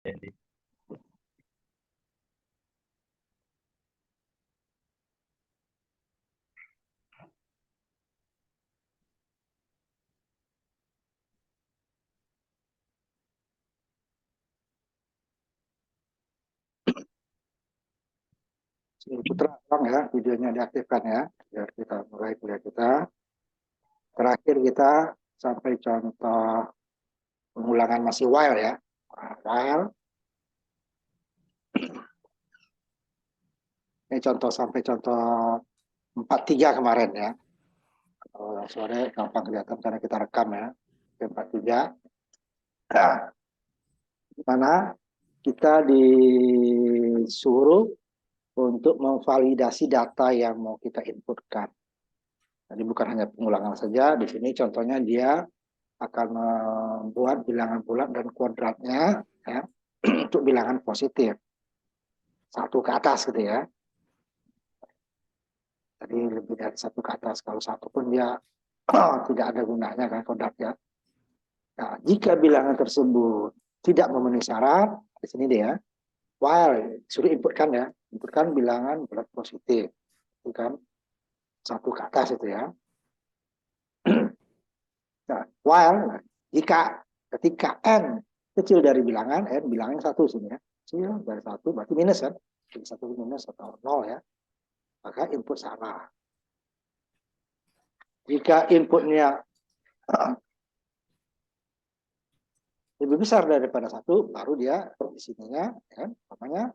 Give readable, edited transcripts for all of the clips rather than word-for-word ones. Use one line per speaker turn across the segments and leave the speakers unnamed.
Jadi,
Putra, tolong ya videonya diaktifkan ya, biar kita mulai kuliah kita. Terakhir kita sampai contoh pengulangan masih while ya. While, ini contoh sampai contoh 43 kemarin ya. Kalau sore gampang kelihatan karena kita rekam ya. 43. Nah, di mana kita disuruh untuk memvalidasi data yang mau kita inputkan. Jadi bukan hanya pengulangan saja, di sini contohnya dia akan membuat bilangan bulat dan kuadratnya ya, untuk bilangan positif. Satu ke atas gitu ya. Jadi lebih dari satu ke atas. Kalau satu pun dia tidak ada gunanya kan kuadrat ya. Nah, jika bilangan tersebut tidak memenuhi syarat, di sini dia, while suruh inputkan ya, inputkan bilangan bulat positif, itu kan satu ke atas itu ya. Nah, while jika ketika n kecil dari bilangan, n bilangnya satu sini ya, kecil dari satu berarti minus kan, satu minus atau nol ya, maka input salah. Jika inputnya lebih besar daripada satu, baru dia di sininya ya, namanya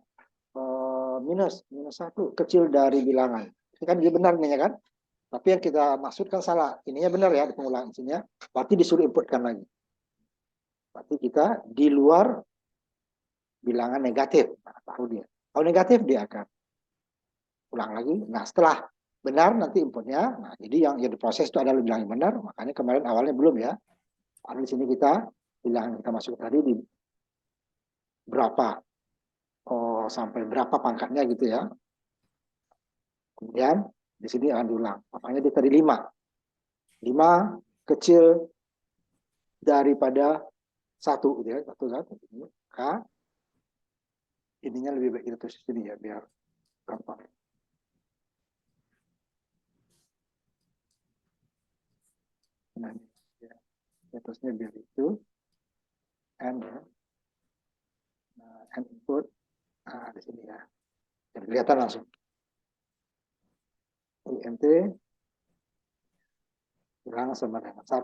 minus satu kecil dari bilangan. Ini kan dia benar nih ya kan, tapi yang kita maksudkan salah. Ininya benar ya di pengulangan sininya, berarti disuruh inputkan lagi. Berarti kita di luar bilangan negatif. Nah, baru dia. Kalau negatif dia akan ulang lagi. Nah, setelah benar nanti inputnya. Nah, jadi yang diproses itu adalah bilangan benar. Makanya kemarin awalnya belum ya. Karena di sini kita bilangan kita masuk tadi di berapa sampai berapa pangkatnya gitu ya. Kemudian di sini akan diulang. Makanya di tadi 5. 5 kecil daripada 1 gitu ya. 1 kan. Maka ininya lebih baik kita tulis sini ya biar gampang. Nah, ya, terusnya biar itu and ya. Nah, and input di sini ya. Jadi kelihatan langsung. INT bilang sama dengan 1.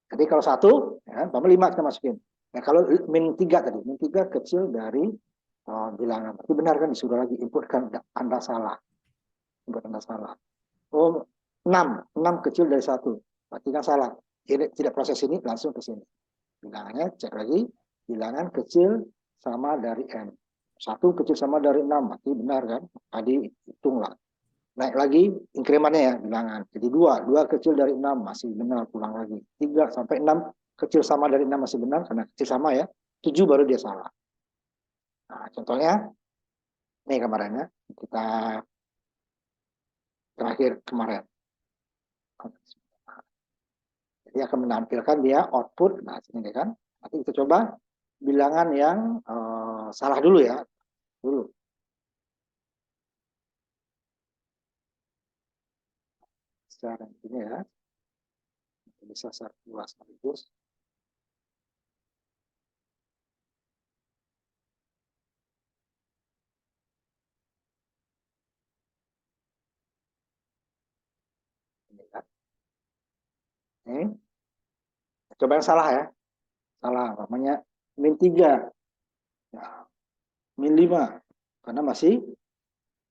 Jadi kalau 1, ya, 5 kita masukin. Nah, kalau min 3 tadi, min 3 kecil dari bilangan. Berarti benar kan disuruh lagi inputkan Anda salah. Input Anda salah. Oh, 6 kecil dari 1. Berarti kan salah. Jadi tidak proses ini langsung ke sini. Bilangannya cek lagi, bilangan kecil sama dari n. 1 kecil sama dari 6, berarti benar kan? Tadi hitunglah. Naik lagi inkremennya ya bilangan. Jadi 2 kecil dari 6 masih benar, pulang lagi. 3 sampai 6 kecil sama dari 6 masih benar karena kecil sama ya. 7 baru dia salah. Nah, contohnya ini kemarinnya kita terakhir kemarin. Jadi akan menampilkan dia output. Nah, sini kan. Nanti kita coba bilangan yang salah dulu ya. Dulu. Secara ini ya. Bisa dua sekaligus. Ini kan. Ini. Coba yang salah ya. Salah, namanya min 3. Ya, min 5. Karena masih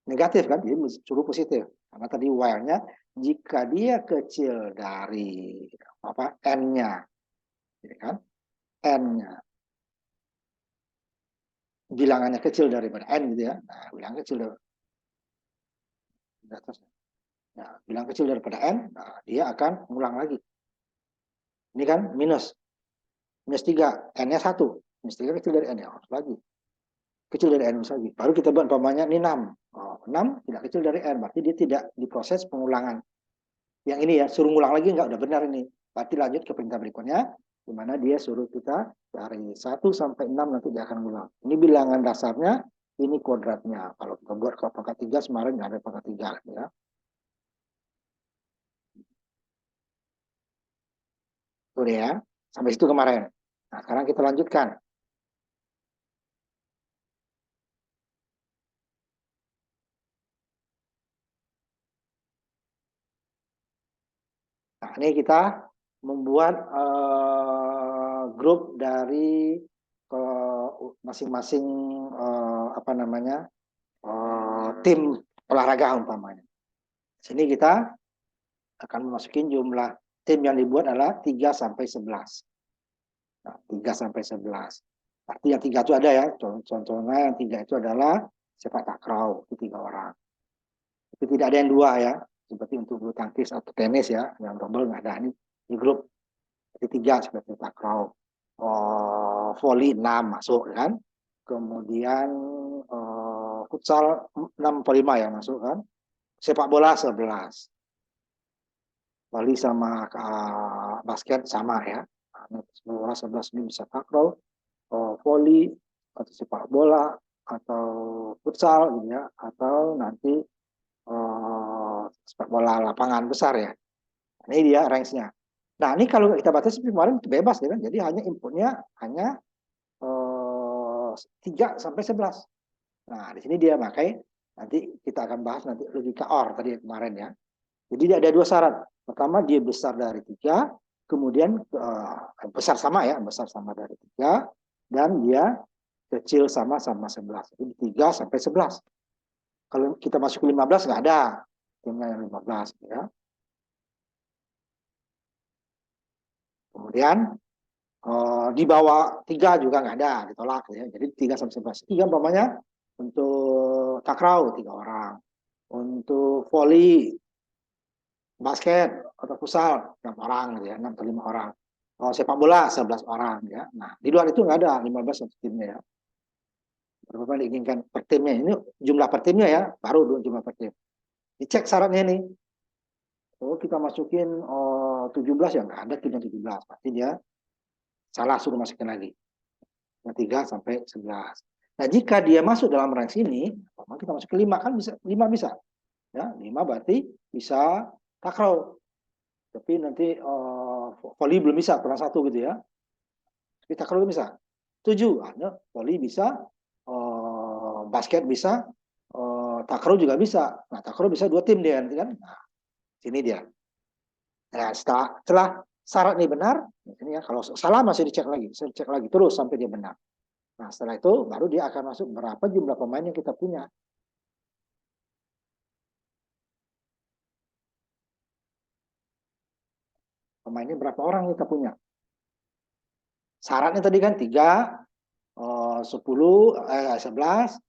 negatif kan, jadi suruh positif. Karena tadi while-nya, jika dia kecil dari apa n-nya, kan? N-nya. Bilangannya kecil daripada n gitu ya. Nah, bilang kecil dari atas. Nah, bilang kecil daripada n, nah, dia akan mengulang lagi. Ini kan minus 3, n-nya 1. Minus 3 kecil dari n ya, lagi. Kecil dari n lagi. Baru kita buat umpamanya ini 6. 6 tidak kecil dari n, berarti dia tidak diproses pengulangan. Yang ini ya, suruh ngulang lagi enggak, udah benar ini. Berarti lanjut ke perintah berikutnya. di mana dia suruh kita dari 1 sampai 6 nanti dia akan bilang. Ini bilangan dasarnya, ini kuadratnya. Kalau kita buat ke pangkat 3, kemarin nggak ada pangkat 3. Ya. Itu deh ya. Sampai situ kemarin. Nah, sekarang kita lanjutkan. Nah, ini kita membuat grup dari masing-masing apa namanya tim olahraga umpamanya. Sini kita akan memasukin jumlah tim yang dibuat adalah 3 sampai 11. Nah, 3 sampai 11. Arti yang 3 itu ada ya. Contohnya yang 3 itu adalah sepak takraw, itu 3 orang. Tapi tidak ada yang 2 ya. Seperti untuk bulu tangkis atau tenis ya, yang double nggak ada. Ini di grup. Jadi 3 seperti takraw. Volley 6 masuk kan. Kemudian futsal 6 per 5 ya masuk kan. Sepak bola 11. Volley sama basket sama ya. Bola 11 ini bisa takraw, volley atau sepak bola atau futsal gitu ya, atau nanti sepak bola lapangan besar ya. Ini dia range-nya. Nah, ini kalau kita batasi kemarin bebas ya kan. Jadi hanya inputnya hanya 3 sampai 11. Nah, di sini dia pakai, nanti kita akan bahas nanti logika OR tadi kemarin ya. Jadi dia ada 2 syarat. Pertama dia besar dari 3, kemudian besar sama ya, besar sama dari 3, dan dia kecil sama 11. Jadi 3 sampai 11. Kalau kita masuk ke 15 nggak ada timnya yang 15 ya. Kemudian di bawah 3 juga nggak ada, ditolak ya. Jadi 3 sampai 11. 3 umpamanya untuk takraw 3 orang. Untuk volley, basket atau futsal 6 orang gitu ya, 6 atau 5 orang. Sepak bola 11 orang ya. Nah, di luar itu nggak ada 15 satu timnya ya. Berapa diinginkan per timnya. Ini jumlah per timnya ya, baru jumlah per tim. Dicek syaratnya nih. Kita masukin 17 ya, nggak ada timnya 17. Pasti dia salah, suruh masukin lagi. 3 sampai 11. Nah, jika dia masuk dalam range ini, kita masuk ke 5 kan bisa, 5 bisa. Ya, 5 berarti bisa takraw. Tapi nanti volley belum bisa, kurang 1 gitu ya. Tapi takraw bisa. 7, volley bisa, basket bisa, takraw juga bisa. Nah, takraw bisa 2 tim dia nanti kan. Nah, sini dia. Nah, setelah syarat ini benar, ini ya, kalau salah masih dicek lagi terus sampai dia benar. Nah, setelah itu baru dia akan masuk berapa jumlah pemain yang kita punya. Pemainnya berapa orang kita punya. Syaratnya tadi kan 3, 10, 11,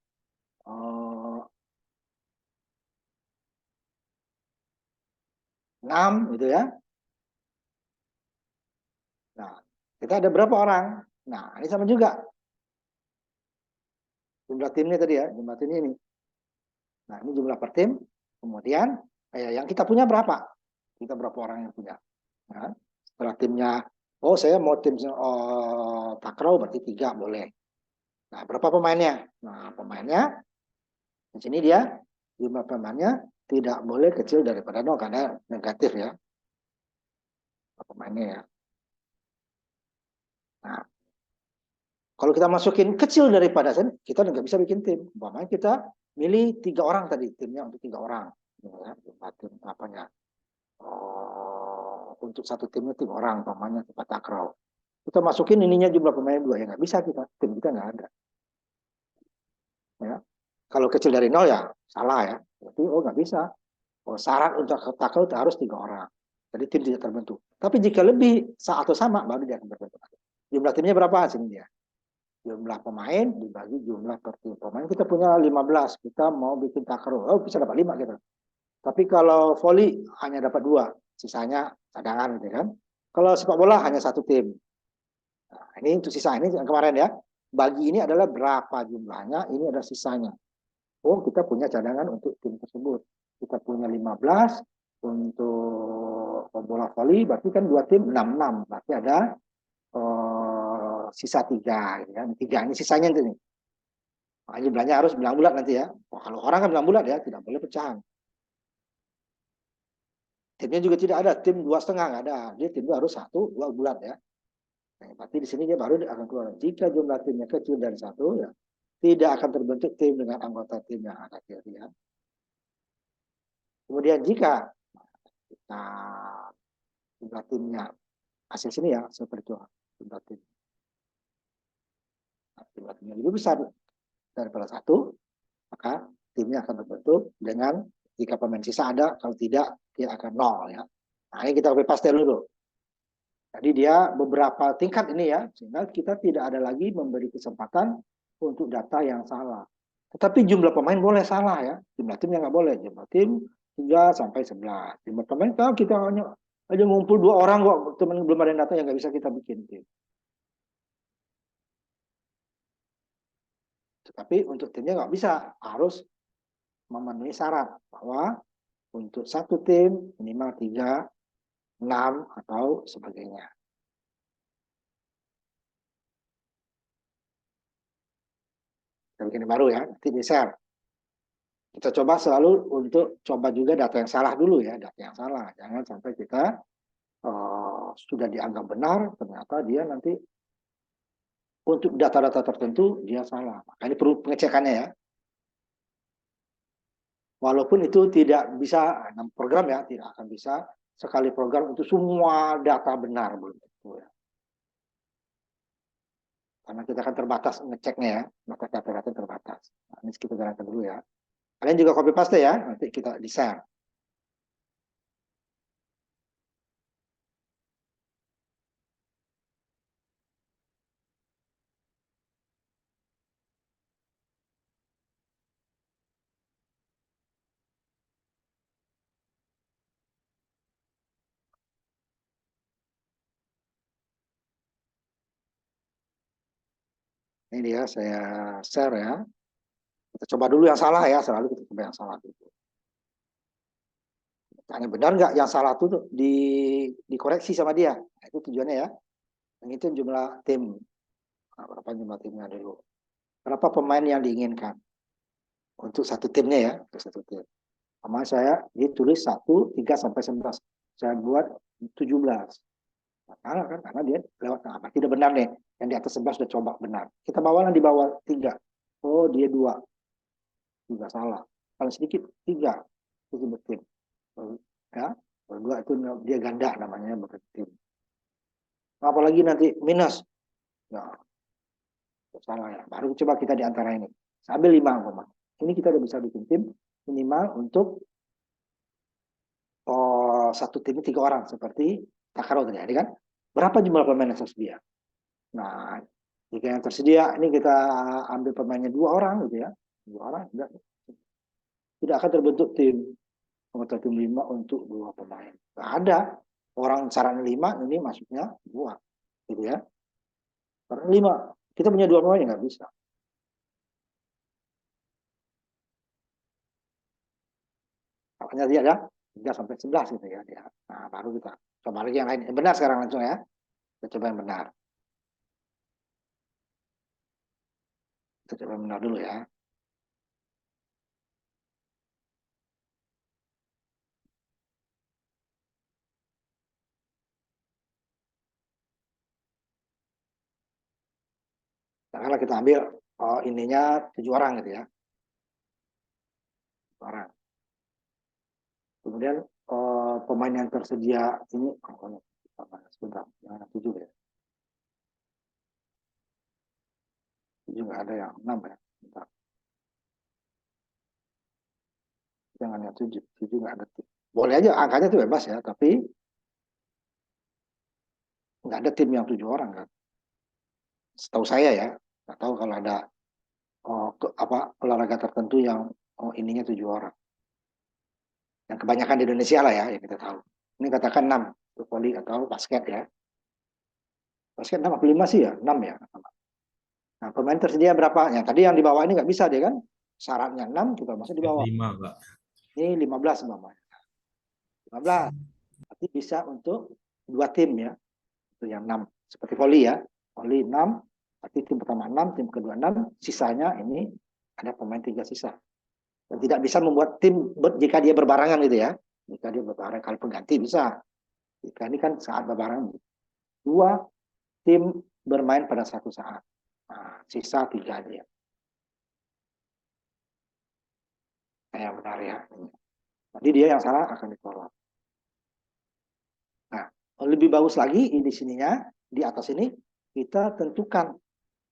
6 gitu ya. Nah, kita ada berapa orang? Nah, ini sama juga. Jumlah timnya tadi ya, jumlah timnya ini. Nah, ini jumlah per tim. Kemudian, yang kita punya berapa? Kita berapa orang yang punya? Nah, setelah timnya, saya mau tim takraw berarti 3 boleh. Nah, berapa pemainnya? Nah, pemainnya di sini dia jumlah pemainnya tidak boleh kecil daripada 0 karena negatif ya. Pemainnya ya. Nah, kalau kita masukin kecil daripada kita nggak bisa bikin tim. Umpamanya kita milih 3 orang tadi, timnya untuk 3 orang. Ya, tim apanya? Untuk satu timnya 3 orang, umpamanya tempat takraw. Kita masukin ininya jumlah pemain 2 ya nggak bisa kita, tim kita nggak ada. Ya. Kalau kecil dari 0 ya salah ya. Berarti nggak bisa. Syarat untuk takraw harus 3 orang. Jadi tim tidak terbentuk. Tapi jika lebih atau sama baru dia akan terbentuk. Jumlah timnya berapa sini dia? Jumlah pemain dibagi jumlah per tim. Pemain kita punya 15, kita mau bikin takraw, bisa dapat 5 gitu. Tapi kalau volley hanya dapat 2, sisanya cadangan gitu kan. Kalau sepak bola hanya 1 tim. Nah, ini untuk sisa ini yang kemarin ya. Bagi ini adalah berapa jumlahnya, ini adalah sisanya. Kita punya cadangan untuk tim tersebut. Kita punya 15 untuk bola volley, berarti kan 2 tim 66. Berarti ada sisa 3, gitu kan. 3 ini sisanya itu nih. Makanya jumlahnya harus bilang bulat nanti ya. Wah, kalau orang kan bilang bulat ya, tidak boleh pecahan. Timnya juga tidak ada tim 2,5, nggak ada. Dia tim harus 1, 2 bulat ya. Nah, berarti di sini dia baru akan keluar. Jika jumlah timnya kecil dari 1 ya, tidak akan terbentuk tim dengan anggota tim yang ada kiri ya. Kemudian jika jumlah timnya hasil sini ya seperti itu jumlah tim. Nah, jumlah timnya lebih besar daripada 1, maka timnya akan terbentuk dengan jika pemain sisa ada, kalau tidak dia akan 0 ya. Nah, ini kita copy paste dulu. Jadi dia beberapa tingkat ini ya, sehingga kita tidak ada lagi memberi kesempatan untuk data yang salah. Tetapi jumlah pemain boleh salah ya, jumlah tim yang nggak boleh. Jumlah tim 3 sampai 11. Jumlah pemain kalau kita hanya ngumpul 2 orang kok, teman belum ada data yang nggak bisa kita bikin tim. Tetapi untuk timnya nggak bisa, harus memenuhi syarat bahwa untuk satu tim minimal 3, 6 atau sebagainya. Kita bikin yang baru ya, nanti di share. Kita coba selalu untuk coba juga data yang salah dulu ya, data yang salah. Jangan sampai kita sudah dianggap benar, ternyata dia nanti untuk data-data tertentu dia salah. Maka ini perlu pengecekannya ya. Walaupun itu tidak bisa, program ya, tidak akan bisa sekali program untuk semua data benar. Belum tentu ya. Karena kita akan terbatas ngeceknya ya, maka data-data terbatas. Nah, ini kita jalankan dulu ya. Kalian juga copy paste ya, nanti kita di share. Ini dia saya share ya. Kita coba dulu yang salah ya, selalu kita coba yang salah dulu. Tanya benar nggak yang salah itu dikoreksi sama dia. Nah, itu tujuannya ya. Yang itu jumlah tim. Nah, berapa jumlah timnya dulu. Berapa pemain yang diinginkan untuk satu timnya ya, untuk satu tim. Sama saya ditulis 1, 3 sampai 11. Saya buat 17. Nah, kan karena dia lewat apa? Tidak benar nih. Yang di atas 11 sudah coba benar. Kita bawa yang di bawah 3. Oh, dia 2. Juga salah. Paling sedikit 3. Itu betul. Ya, berdua itu dia ganda namanya berarti. Apalagi nanti minus, ya salah ya. Baru coba kita di antara ini. Sambil 5 ini kita udah bisa bikin tim minimal untuk satu tim 3 orang seperti Takaro terjadi kan. Berapa jumlah pemain yang tersedia? Nah, jika yang tersedia ini kita ambil pemainnya 2 orang gitu ya. 2 orang tidak akan terbentuk tim anggota tim 5 untuk 2 pemain. Nggak ada. Orang saran 5 ini masuknya 2. Gitu ya. Karena 5. Kita punya 2 pemain nggak bisa. Makanya dia ada 3 sampai 11 gitu ya. Nah, baru kita coba lagi yang lain. Yang benar sekarang langsung ya. Kita coba yang benar. Kita coba yang benar dulu ya. Katakanlah kita ambil ininya 7 orang gitu ya. 7 orang. Kemudian pemain yang tersedia ini sebentar, yang 7 ya. 7 nggak ada yang 6 ya. Bentar. Jangan yang 7. 7 nggak ada. Boleh aja angkanya itu bebas ya, tapi nggak ada tim yang 7 orang kan. Setahu saya ya, nggak tahu kalau ada olahraga tertentu yang ininya 7 orang. Yang kebanyakan di Indonesia lah ya, yang kita tahu. Ini katakan 6, voli atau basket ya. Basket 6 atau 5 sih ya, 6 ya. Nah, pemain tersedia berapa? Yang tadi yang di bawah ini nggak bisa dia kan. Syaratnya 6, kita masuk di bawah.
5, Pak.
Ini 15 Bapak. 15. Berarti bisa untuk 2 tim ya. Itu yang 6. Seperti voli ya, voli 6, berarti tim pertama 6, tim kedua 6, sisanya ini ada pemain 3 sisa. Dan tidak bisa membuat tim jika dia berbarangan gitu ya. Jika dia berbarangan, kalau pengganti bisa. Jika ini kan saat berbarangan, 2 tim bermain pada satu saat. Nah, sisa 3 dia. Yang benar ya. Jadi dia yang salah akan ditolak. Nah, lebih bagus lagi di sininya, di atas ini kita tentukan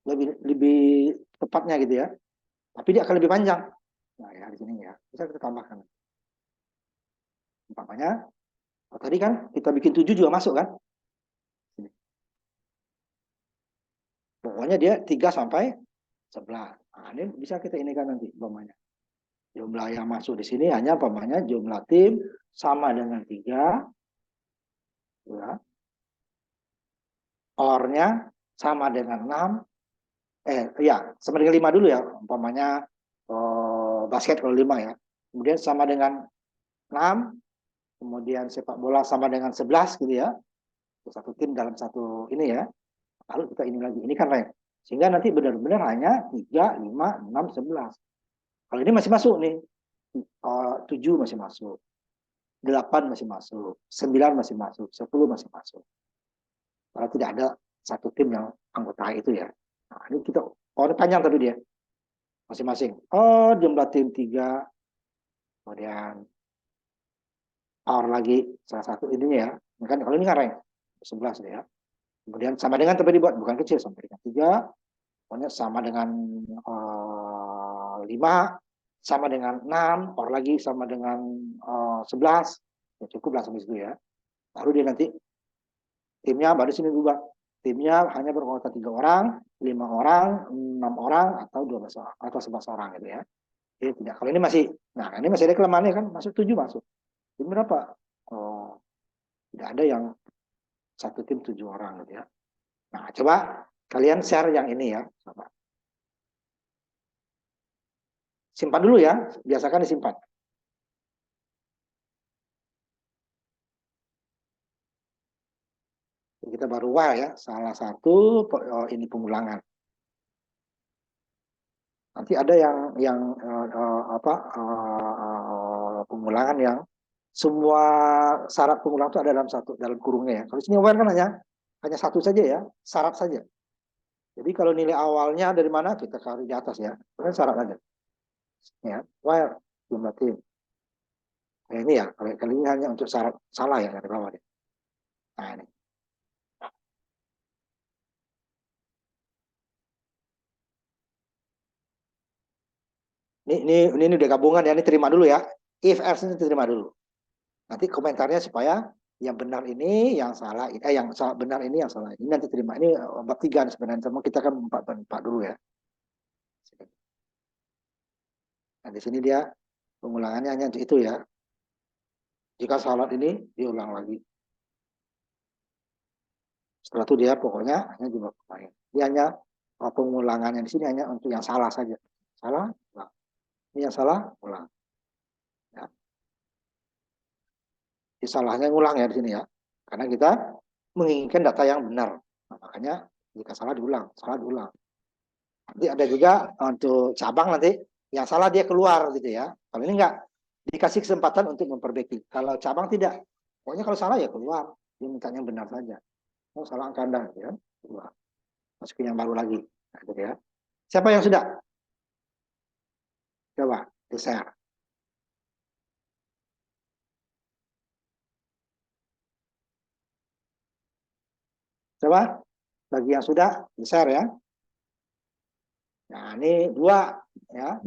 lebih tepatnya gitu ya. Tapi dia akan lebih panjang. Nah, ya di sini ya. Bisa kita tambahkan. Umpamanya, tadi kan kita bikin 7 juga masuk kan? Pokoknya dia 3 sampai 11. Nah, ini bisa kita ini kan nanti umpamanya. Jumlah yang masuk di sini hanya umpamanya jumlah tim sama dengan 3. Ya. Or-nya sama dengan 6. Ya, sama dengan 5 dulu ya. Umpamanya basket kalau 5 ya. Kemudian sama dengan 6. Kemudian sepak bola sama dengan 11 gitu ya. Satu tim dalam satu ini ya. Lalu kita ini lagi. Ini kan rank. Sehingga nanti benar-benar hanya 3, 5, 6, 11. Kalau ini masih masuk nih. 7 masih masuk. 8 masih masuk. 9 masih masuk. 10 masih masuk. Kalau tidak ada satu tim yang anggota itu ya. Nah, ini kita, ini panjang tapi dia. Masing-masing. Jumlah tim 3. Kemudian power lagi salah satu ininya ya. Kan kalau ini kan rank 11 ya. Kemudian sama dengan tapi dibuat bukan kecil sampai dengan 3. Pokoknya sama dengan 5, sama dengan 6, or lagi sama dengan 11. Ya cukup lah sampai situ ya. Baru dia nanti timnya baru sini juga. Timnya hanya berkuota 3 orang, 5 orang, 6 orang, atau 12 orang, atau 11 orang gitu ya. Jadi tidak. Kalau ini masih, nah ini masih ada kelemahannya kan, masuk 7 masuk. Tim berapa? Tidak ada yang satu tim 7 orang gitu ya. Nah, coba kalian share yang ini ya. Coba. Simpan dulu ya, biasakan disimpan. Kita baru ya, salah satu ini pengulangan. Nanti ada yang pengulangan yang semua syarat pengulangan itu ada dalam kurungnya ya. Kalau sini aware kan hanya satu saja ya, syarat saja. Jadi kalau nilai awalnya dari mana kita cari di atas ya, kan syarat aja. Ya, while jumlah tim. Nah, ini ya, kali ini hanya untuk syarat salah ya dari bawah. Nah ini. Ini udah gabungan ya, ini terima dulu ya. If else ini terima dulu. Nanti komentarnya supaya yang benar ini, yang salah, yang benar ini, yang salah ini nanti terima. Ini bab 3 sebenarnya, sama kita kan 4 dulu ya. Nah di sini dia pengulangannya hanya untuk itu ya. Jika salah ini diulang lagi. Setelah itu dia pokoknya hanya jumlah pemain. Dia hanya pengulangannya di sini hanya untuk yang salah saja. Salah, ulang. Ini yang salah, ulang. Ya. Salahnya ngulang ya di sini ya. Karena kita menginginkan data yang benar. Nah, makanya jika salah diulang, Nanti ada juga untuk cabang nanti yang salah dia keluar gitu ya. Kalau ini enggak, dikasih kesempatan untuk memperbaiki. Kalau cabang tidak, pokoknya kalau salah ya keluar. Dia minta yang benar saja. Oh salah angka Anda ya, keluar. Masukin yang baru lagi. Nah, gitu ya. Siapa yang sudah? Coba di-share. Coba bagi yang sudah di-share ya. Nah, ini 2 ya.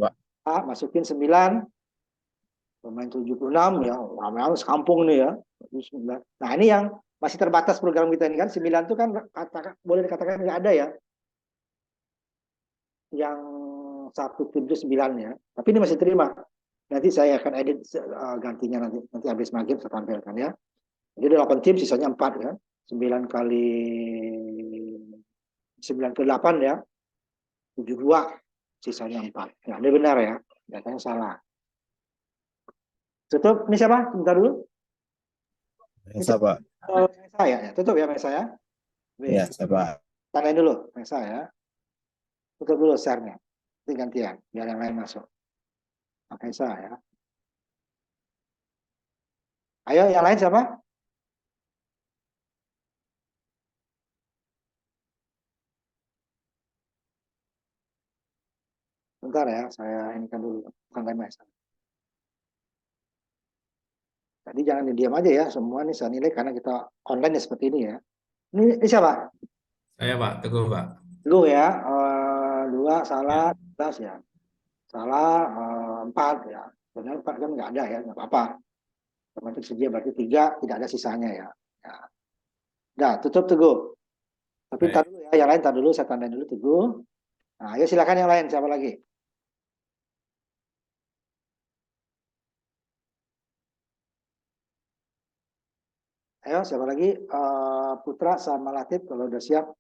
Masukin 9, pemain 76 ya, ramai-ramai sekampung nih ya. Nah, ini yang masih terbatas program kita ini kan 9 itu kan boleh dikatakan nggak ada ya. Yang satu tim itu 9 ya. Tapi ini masih terima. Nanti saya akan edit gantinya nanti habis maghrib saya tampilkan ya. Jadi 8 tim sisanya 4 ya. 9 kali 9 ke 8 ya. 72 sisanya 4. Nah, ini benar ya. Datanya salah. Tutup. Ini siapa? Bentar dulu.
Mesa, Pak.
Saya ya. Tutup ya saya. B.
Ya, siapa?
Tandain dulu, Mesa ya. Tutup dulu share-nya. Nanti gantian, biar yang lain masuk. Mesa ya. Ayo, yang lain siapa? Bentar ya, saya ini kan dulu. Santai Mesa. Jadi jangan diam aja ya, semua nih saya nilai karena kita online ya seperti ini ya. Ini siapa?
Saya Pak Teguh Pak.
Dulu ya, dua salah,
Ya,
11 ya. Salah, empat ya. Sebenarnya empat kan nggak ada ya, nggak apa-apa. Termasuk sedia berarti tiga, tidak ada sisanya ya. Ya. Udah, tutup Teguh. Tapi tar
baik.
dulu ya, yang lain tar dulu, saya tandain dulu Teguh. Nah, ayo silakan yang lain, siapa lagi? Ayo, siapa lagi? Putra sama Latif kalau udah siap.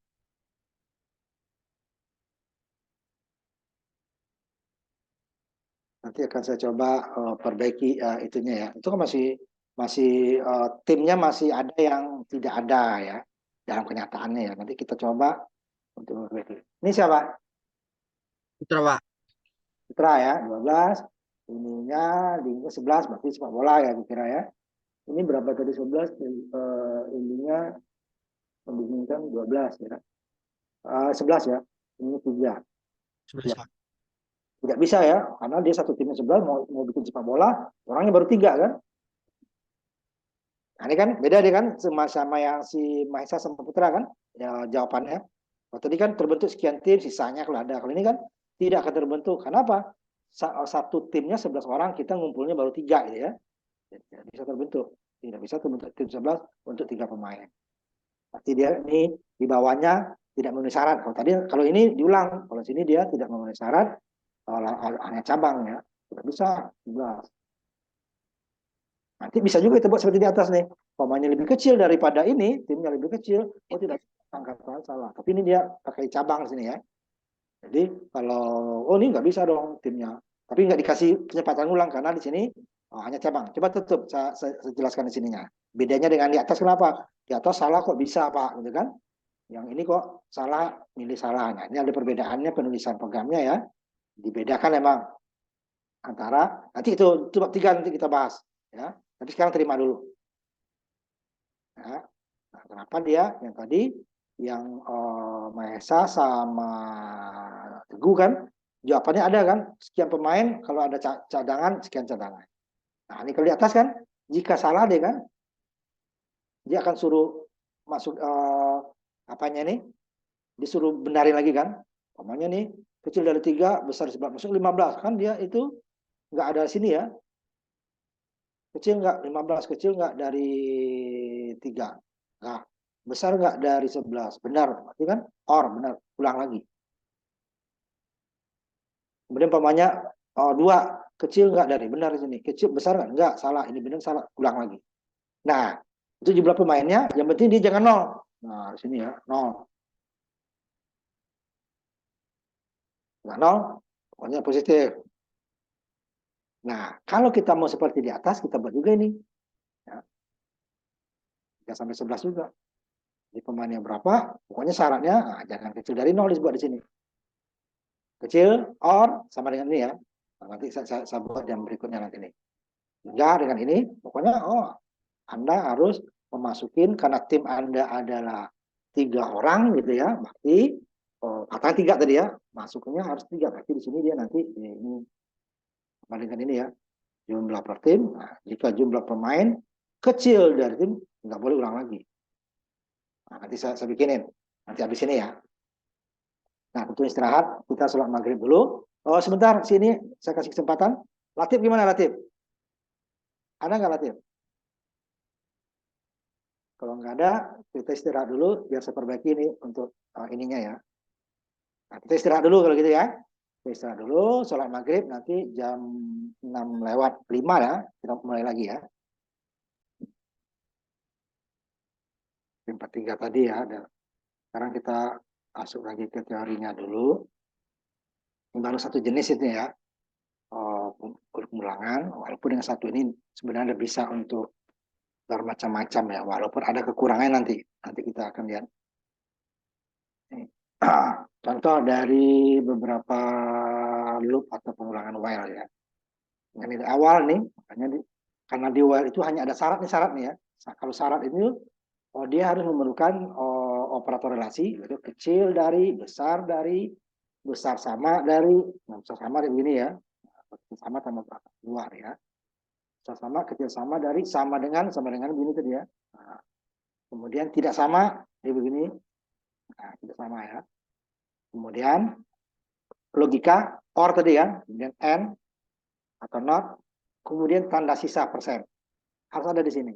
Nanti akan saya coba perbaiki itunya ya. Itu kan masih masih timnya masih ada yang tidak ada ya dalam kenyataannya ya. Nanti kita coba untuk perbaiki. Ini siapa?
Putra Pak.
Putra ya, 12. Ininya linknya 11 berarti sepak bola ya kira ya. Ini berapa tadi 11? Ininya membingungkan 12 ya. 11 ya. Ini 3.
11
Ya.
Pak.
Tidak bisa ya, karena dia satu timnya 11 mau bikin sepak bola, orangnya baru 3 kan. Nah, ini kan beda dia kan sama yang si Maisa sama Putra kan ya, jawabannya. Kalau tadi kan terbentuk sekian tim, sisanya kalau ada. Kalau ini kan tidak akan terbentuk. Kenapa? Satu timnya 11 orang, kita ngumpulnya baru 3 gitu ya. Tidak bisa terbentuk. Tidak bisa terbentuk tim 11 untuk 3 pemain. Pasti dia ini di bawahnya tidak memenuhi syarat. Kalau ini diulang, kalau sini dia tidak memenuhi syarat, hanya cabang ya. Tidak bisa 11. Nanti bisa juga kita buat seperti di atas nih. Pemainnya lebih kecil daripada ini, timnya lebih kecil, oh tidak angkatan salah. Tapi ini dia pakai cabang sini ya. Jadi kalau oh ini nggak bisa dong timnya. Tapi nggak dikasih kecepatan ulang karena di sini hanya cabang. Coba tutup, saya jelaskan di sininya. Bedanya dengan di atas kenapa? Di atas salah kok bisa Pak, gitu kan? Yang ini kok salah, milih salah. Nah, ini ada perbedaannya penulisan programnya ya. Dibedakan memang antara nanti itu bab 3 nanti kita bahas ya. Tapi sekarang terima dulu. Ya. Nah, kenapa dia yang tadi yang Mahesa sama Teguh kan jawabannya ada kan sekian pemain kalau ada cadangan sekian cadangan. Nah ini kalau di atas kan jika salah dia kan dia akan suruh masuk apanya nih disuruh benarin lagi kan. Pokoknya nih kecil dari 3 besar 11 masuk 15 kan dia itu nggak ada sini ya. Kecil nggak 15 kecil nggak dari 3. Nah, besar nggak dari 11. Benar, berarti kan or benar, ulang lagi. Kemudian pamannya 2 kecil nggak dari benar di sini. Kecil besar nggak salah, ini benar salah, ulang lagi. Nah, itu jumlah pemainnya, yang penting dia jangan 0. Nah, di sini ya, 0. Nggak 0, pokoknya positif. Nah, kalau kita mau seperti di atas, kita buat juga ini. Ya, 3 sampai 11 juga. Jadi pemainnya berapa, pokoknya syaratnya jangan kecil dari 0 disebut di sini. Kecil, or, sama dengan ini ya. Nah, nanti saya buat yang berikutnya nanti nih. Hingga dengan ini, pokoknya, Anda harus memasukin, karena tim Anda adalah 3 orang gitu ya, berarti, katakan 3 tadi ya, masuknya harus 3, berarti di sini dia nanti, ini, bandingkan ini ya, jumlah per tim, nah, jika jumlah pemain kecil dari tim, nggak boleh ulang lagi. Nah, nanti saya bikinin, nanti habis ini ya. Nah, untuk istirahat, kita sholat maghrib dulu. Oh, sebentar, sini saya kasih kesempatan. Latif gimana, Latif? Ada nggak, Latif? Kalau nggak ada, kita istirahat dulu, biar saya perbaiki ini untuk ininya ya. Nah, kita istirahat dulu kalau gitu ya. Kita istirahat dulu, sholat maghrib, nanti jam 6:05 ya, kita mulai lagi ya. 43 tadi ya. Sekarang kita masuk lagi ke teorinya dulu. Ini baru satu jenis itu ya. Pengulangan, walaupun yang satu ini sebenarnya bisa untuk bermacam-macam ya, walaupun ada kekurangannya nanti kita akan lihat. Contoh dari beberapa loop atau pengulangan while ya. Yang ini awal nih, makanya karena di while itu hanya ada syarat nih ya. Kalau syarat ini, dia harus memerlukan operator relasi, yaitu kecil dari, besar sama dari, besar sama dari ini ya, sama sama luar ya. Besar sama, kecil sama dari, sama dengan begini tadi ya. Nah, kemudian tidak sama, dia begini, nah, tidak sama ya. Kemudian logika or tadi kan, kemudian and atau not, kemudian tanda sisa persen harus ada di sini.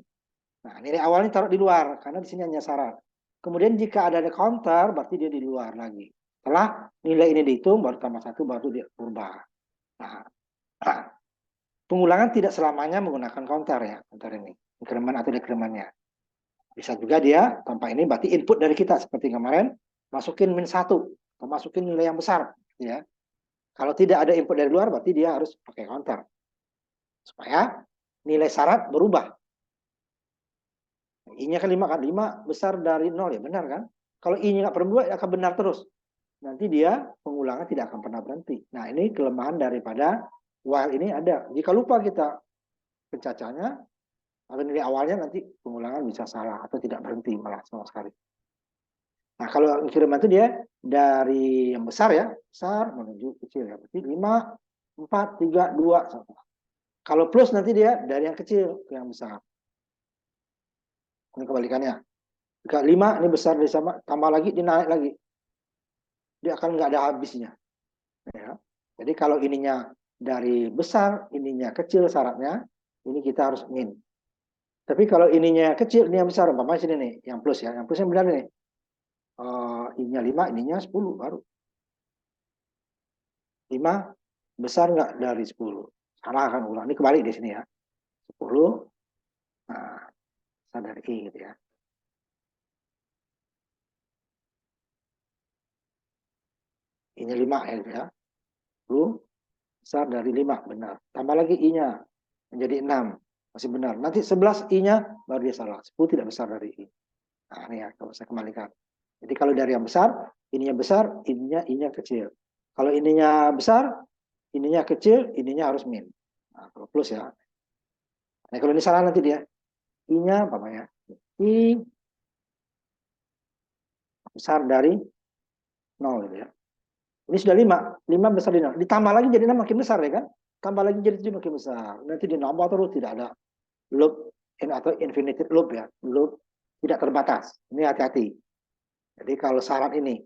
Nah, nilai awalnya taruh di luar karena di sini hanya syarat. Kemudian jika ada counter, berarti dia di luar lagi. Setelah nilai ini dihitung, baru tambah satu, baru dia berubah. Nah, pengulangan tidak selamanya menggunakan counter ya, counter ini, increment atau decrementnya. Bisa juga dia tanpa ini, berarti input dari kita seperti kemarin, masukin min 1, atau masukin nilai yang besar, ya. Kalau tidak ada input dari luar, berarti dia harus pakai counter. Supaya nilai syarat berubah. I-nya kan 5 kan, 5 besar dari 0 ya, benar kan? Kalau I-nya nggak berubah, akan benar terus. Nanti dia pengulangan tidak akan pernah berhenti. Nah, ini kelemahan daripada while ini ada. Jika lupa kita pencacahnya, atau nilai awalnya, nanti pengulangan bisa salah atau tidak berhenti malah sama sekali. Nah, kalau increment itu dia dari yang besar ya, besar menuju kecil ya. Berarti 5, 4, 3, 2, 1. Kalau plus nanti dia dari yang kecil ke yang besar. Ini kebalikannya. Jika 5 ini besar dari sama, tambah lagi, dia naik lagi. Dia akan nggak ada habisnya. Ya. Jadi kalau ininya dari besar, ininya kecil syaratnya, ini kita harus min. Tapi kalau ininya kecil, ini yang besar, umpamanya sini nih, yang plus ya. Yang plus yang benar nih. Ininya 5, ininya 10 baru. 5 besar nggak dari 10? Salah kan ulang. Ini kebalik di sini ya. 10, nah, besar dari I gitu ya. I-nya 5 ya. 10 besar dari 5, benar. Tambah lagi I-nya, menjadi 6, masih benar. Nanti 11 I-nya, baru dia salah. 10 tidak besar dari I. Nah, ini ya, kalau saya kembalikan. Jadi kalau dari yang besar, ininya besar, I-nya kecil. Kalau ininya besar, ininya kecil, ininya harus min. Nah, kalau plus ya. Nah, kalau ini salah nanti dia. I-nya, apa ya? I besar dari 0 gitu ya. Ini sudah 5, 5 besar dari 0. Ditambah lagi jadi 6 makin besar ya kan? Tambah lagi jadi 7 makin besar. Nanti dinambah terus, tidak ada loop atau infinite loop ya. Loop tidak terbatas. Ini hati-hati. Jadi kalau syarat ini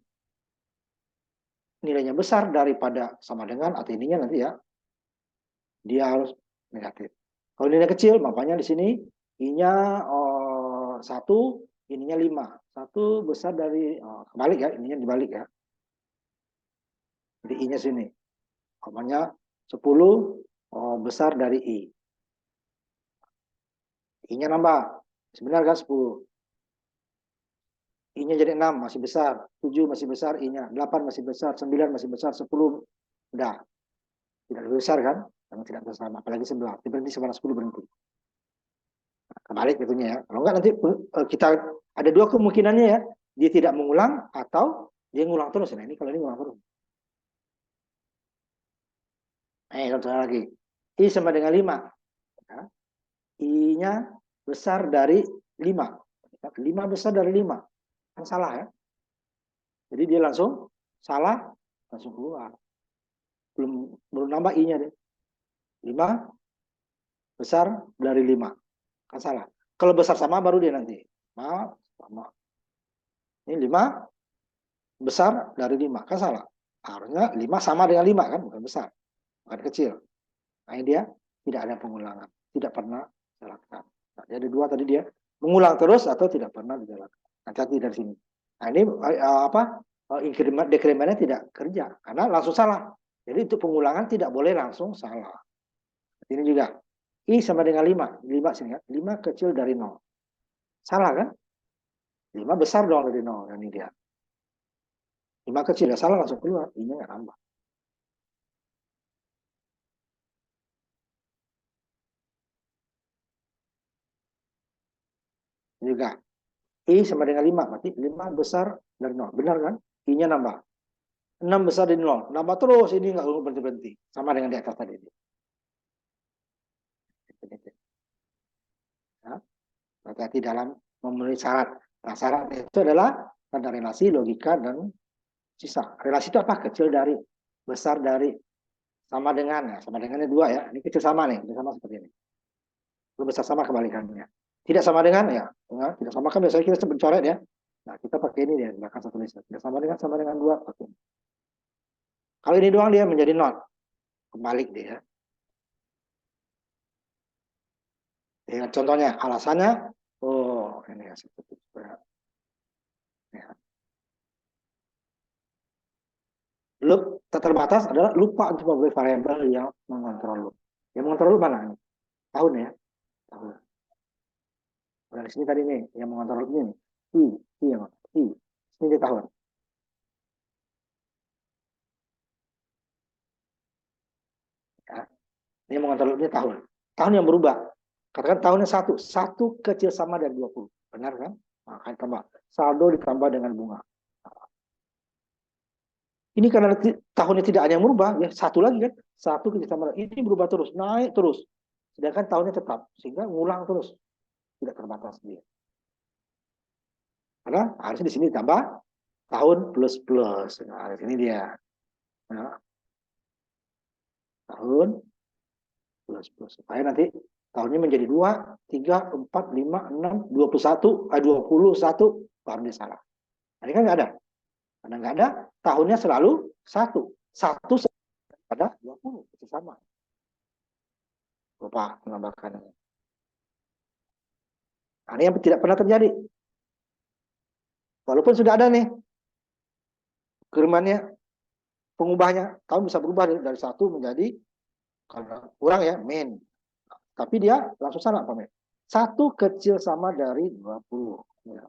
nilainya besar daripada sama dengan atau ininya nanti ya, dia harus negatif. Kalau nilainya kecil, makanya di sini I-nya 1, ininya 5. 1 besar dari, kebalik ya, ininya dibalik ya. Jadi I-nya sini. Makanya 10 besar dari I. I-nya nambah. Sebenarnya kan 10. I-nya jadi 6, masih besar. 7 masih besar I-nya. 8 masih besar. 9 masih besar. 10 udah. Tidak lebih besar kan? Karena tidak bersama. Apalagi 11. Berhenti 10 berhenti. Nah, kebalik itunya ya. Kalau enggak nanti kita ada dua kemungkinannya ya. Dia tidak mengulang atau dia ngulang terus. Nah, ini kalau ini ngulang terus. Contoh lagi. I sama dengan 5. Ya. I-nya besar dari 5. 5 besar dari 5. Kan salah ya. Jadi dia langsung salah, langsung keluar. Belum nambah I-nya deh. 5 besar dari 5. Kan salah. Kalau besar sama baru dia nanti. Maaf, sama. Ini 5 besar dari 5. Kan salah. Harusnya 5 sama dengan 5 kan, bukan besar. Bukan kecil. Nah, ini dia tidak ada pengulangan. Tidak pernah dijalankan. Nah, jadi dua tadi dia mengulang terus atau tidak pernah dijalankan. Hati-hati dari sini. Nah, ini increment decrementnya tidak kerja karena langsung salah. Jadi itu pengulangan tidak boleh langsung salah. Ini juga I sama dengan 5. 5 sini ya. 5 kecil dari 0. Salah kan? 5 besar dong dari 0. Ini dia. 5 kecil ya salah langsung keluar. I-nya nggak nambah. Juga I sama dengan 5. Berarti 5 besar dari 0. Benar kan? I-nya nambah. 6 besar dari 0. Nambah terus, ini nggak berhenti-berhenti. Sama dengan di atas tadi. Ya, hati-hati dalam memenuhi syarat. Nah, syarat itu adalah ada relasi, logika, dan sisa. Relasi itu apa? Kecil dari, besar dari, sama dengan. Ya, sama dengannya 2 ya. Ini kecil sama nih, kecil sama seperti ini. Kalau besar sama kebalikannya. Tidak sama dengan, ya. Tidak sama kan biasanya kita sebut coret ya. Nah, kita pakai ini dia, belakang satu tulisan. Tidak sama dengan 2. Pakai. Kalau ini doang dia menjadi not. Kebalik dia. Ya, contohnya, alasannya, oh ini ya, seperti itu. Ya. Loop tak terbatas adalah lupa untuk memberi variabel yang mengontrol loop. Yang mengontrol loop mana? Tahun ya. Tahun. Nah, di sini tadi nih, yang mengontrol loop ini. I. Ini di tahun. Ya. Ini mengontrol loopnya tahun. Tahun yang berubah. Katakan tahunnya 1. 1 kecil sama dari 20. Benar kan? Maka tambah. Saldo ditambah dengan bunga. Ini karena tahunnya tidak ada yang berubah, ya 1 lagi kan, 1 kecil sama ini berubah terus, naik terus. Sedangkan tahunnya tetap, sehingga ngulang terus, tidak terbatas dia. Karena harusnya di sini tambah tahun plus plus. Nah, di sini dia. Nah, tahun plus plus. Supaya nanti tahunnya menjadi 2, 3, 4, 5, 6, 21, 21, baru dia salah. Nah, ini kan nggak ada. Karena nggak ada, tahunnya selalu 1. 1 pada 20, itu sama. Lupa menambahkan. Nah, ini yang tidak pernah terjadi. Walaupun sudah ada nih kirimannya, pengubahnya, tahun bisa berubah dari 1 menjadi, kalau kurang ya, min. Tapi dia langsung salah, Pak Men. 1 kecil sama dari 20. Ya.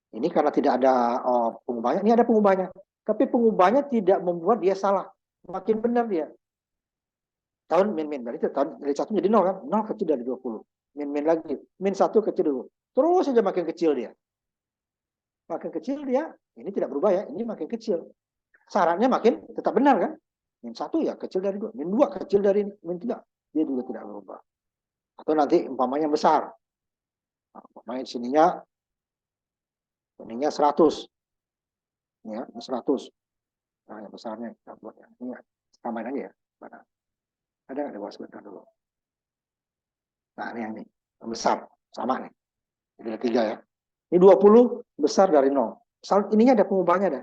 Ini karena tidak ada pengubahnya, ini ada pengubahnya. Tapi pengubahnya tidak membuat dia salah. Makin benar dia. Tahun min. Berarti tahun dari 1 menjadi 0 kan? 0 kecil dari 20. Min lagi. Min 1 kecil dulu. Terus saja makin kecil dia. Makin kecil dia, ini tidak berubah ya, ini makin kecil. Syaratnya makin tetap benar kan? Min 1 ya kecil dari 2. Min 2 kecil dari min 3. Dia juga tidak berubah. Atau nanti umpamanya besar. Nah, umpamanya sininya 100. Ya, 100. Nah, yang besarnya kita buat ya. Ini tambahin aja ya. Mana? Ada nggak di bawah sebentar dulu? Nah, ini yang ini. Yang besar. Sama nih. Jadi ada 3 ya. Ini 20 besar dari 0. Ininya ada pengubahnya ada.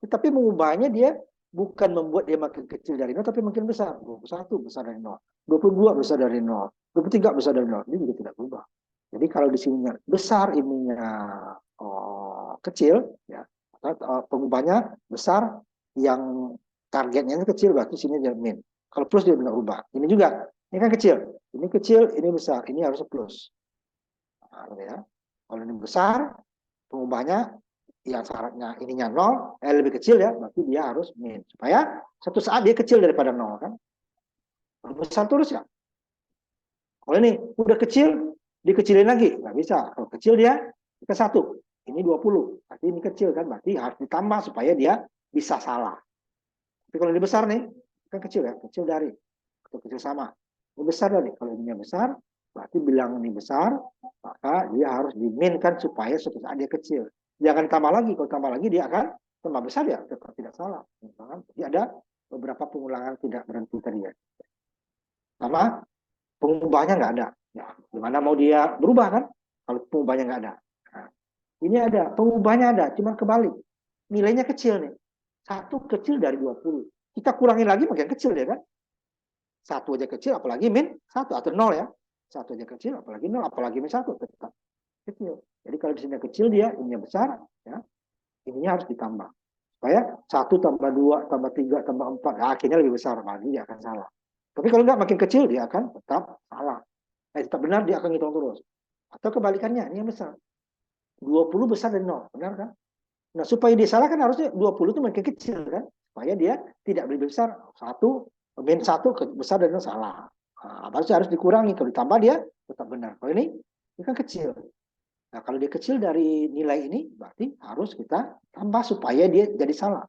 Tetapi mengubahnya dia bukan membuat dia makin kecil dari 0, tapi makin besar. 21 besar dari 0. 22 besar dari 0. 23 besar dari 0. Ini juga tidak berubah. Jadi kalau di sininya besar, ininya kecil, ya, pengubahnya besar, yang targetnya ini kecil, berarti sini dia min. Kalau plus dia benar ubah. Ini juga, ini kan kecil. Ini kecil, ini besar. Ini harus plus. Nah, ya. Kalau ini besar, pengubahnya yang syaratnya ininya 0, lebih kecil ya, berarti dia harus min. Supaya satu saat dia kecil daripada 0 kan. Kalau besar terus ya. Kalau ini udah kecil, dikecilin lagi. Nggak bisa. Kalau kecil dia ke 1. Ini 20. Berarti ini kecil kan. Berarti harus ditambah supaya dia bisa salah. Tapi kalau ini besar nih, kan kecil ya. Kecil dari. Atau kecil sama. Ini besar dari. Kalau ininya besar, berarti bilang ini besar, maka dia harus diminkan supaya suatu saat dia kecil. Jangan tambah lagi. Kalau tambah lagi dia akan tambah besar ya. Tetap tidak salah. Jadi ada beberapa pengulangan tidak berhenti tadi ya. Sama pengubahnya nggak ada. Ya, gimana mau dia berubah kan? Kalau pengubahnya nggak ada. Nah, ini ada, pengubahnya ada, cuman kebalik. Nilainya kecil nih. 1 kecil dari 20. Kita kurangin lagi makin kecil ya kan? 1 aja kecil, apalagi min 1 atau 0 ya. 1 aja kecil, apalagi 0, apalagi min 1. Tetap kecil. Jadi kalau di sini kecil dia, ininya besar, ya, ininya harus ditambah. Supaya 1 tambah 2, tambah 3, tambah 4, nah, akhirnya lebih besar, lagi dia akan salah. Tapi kalau nggak makin kecil, dia akan tetap salah. Tetap benar, dia akan hitung terus. Atau kebalikannya, ini yang besar. 20 besar dari 0, benar kan? Nah, supaya dia salah kan harusnya 20 itu makin kecil kan? Supaya dia tidak lebih besar. 1, min 1 besar dari 0 salah. Nah, harus dikurangi. Kalau ditambah dia tetap benar. Kalau ini kan kecil. Nah, kalau dia kecil dari nilai ini, berarti harus kita tambah supaya dia jadi salah.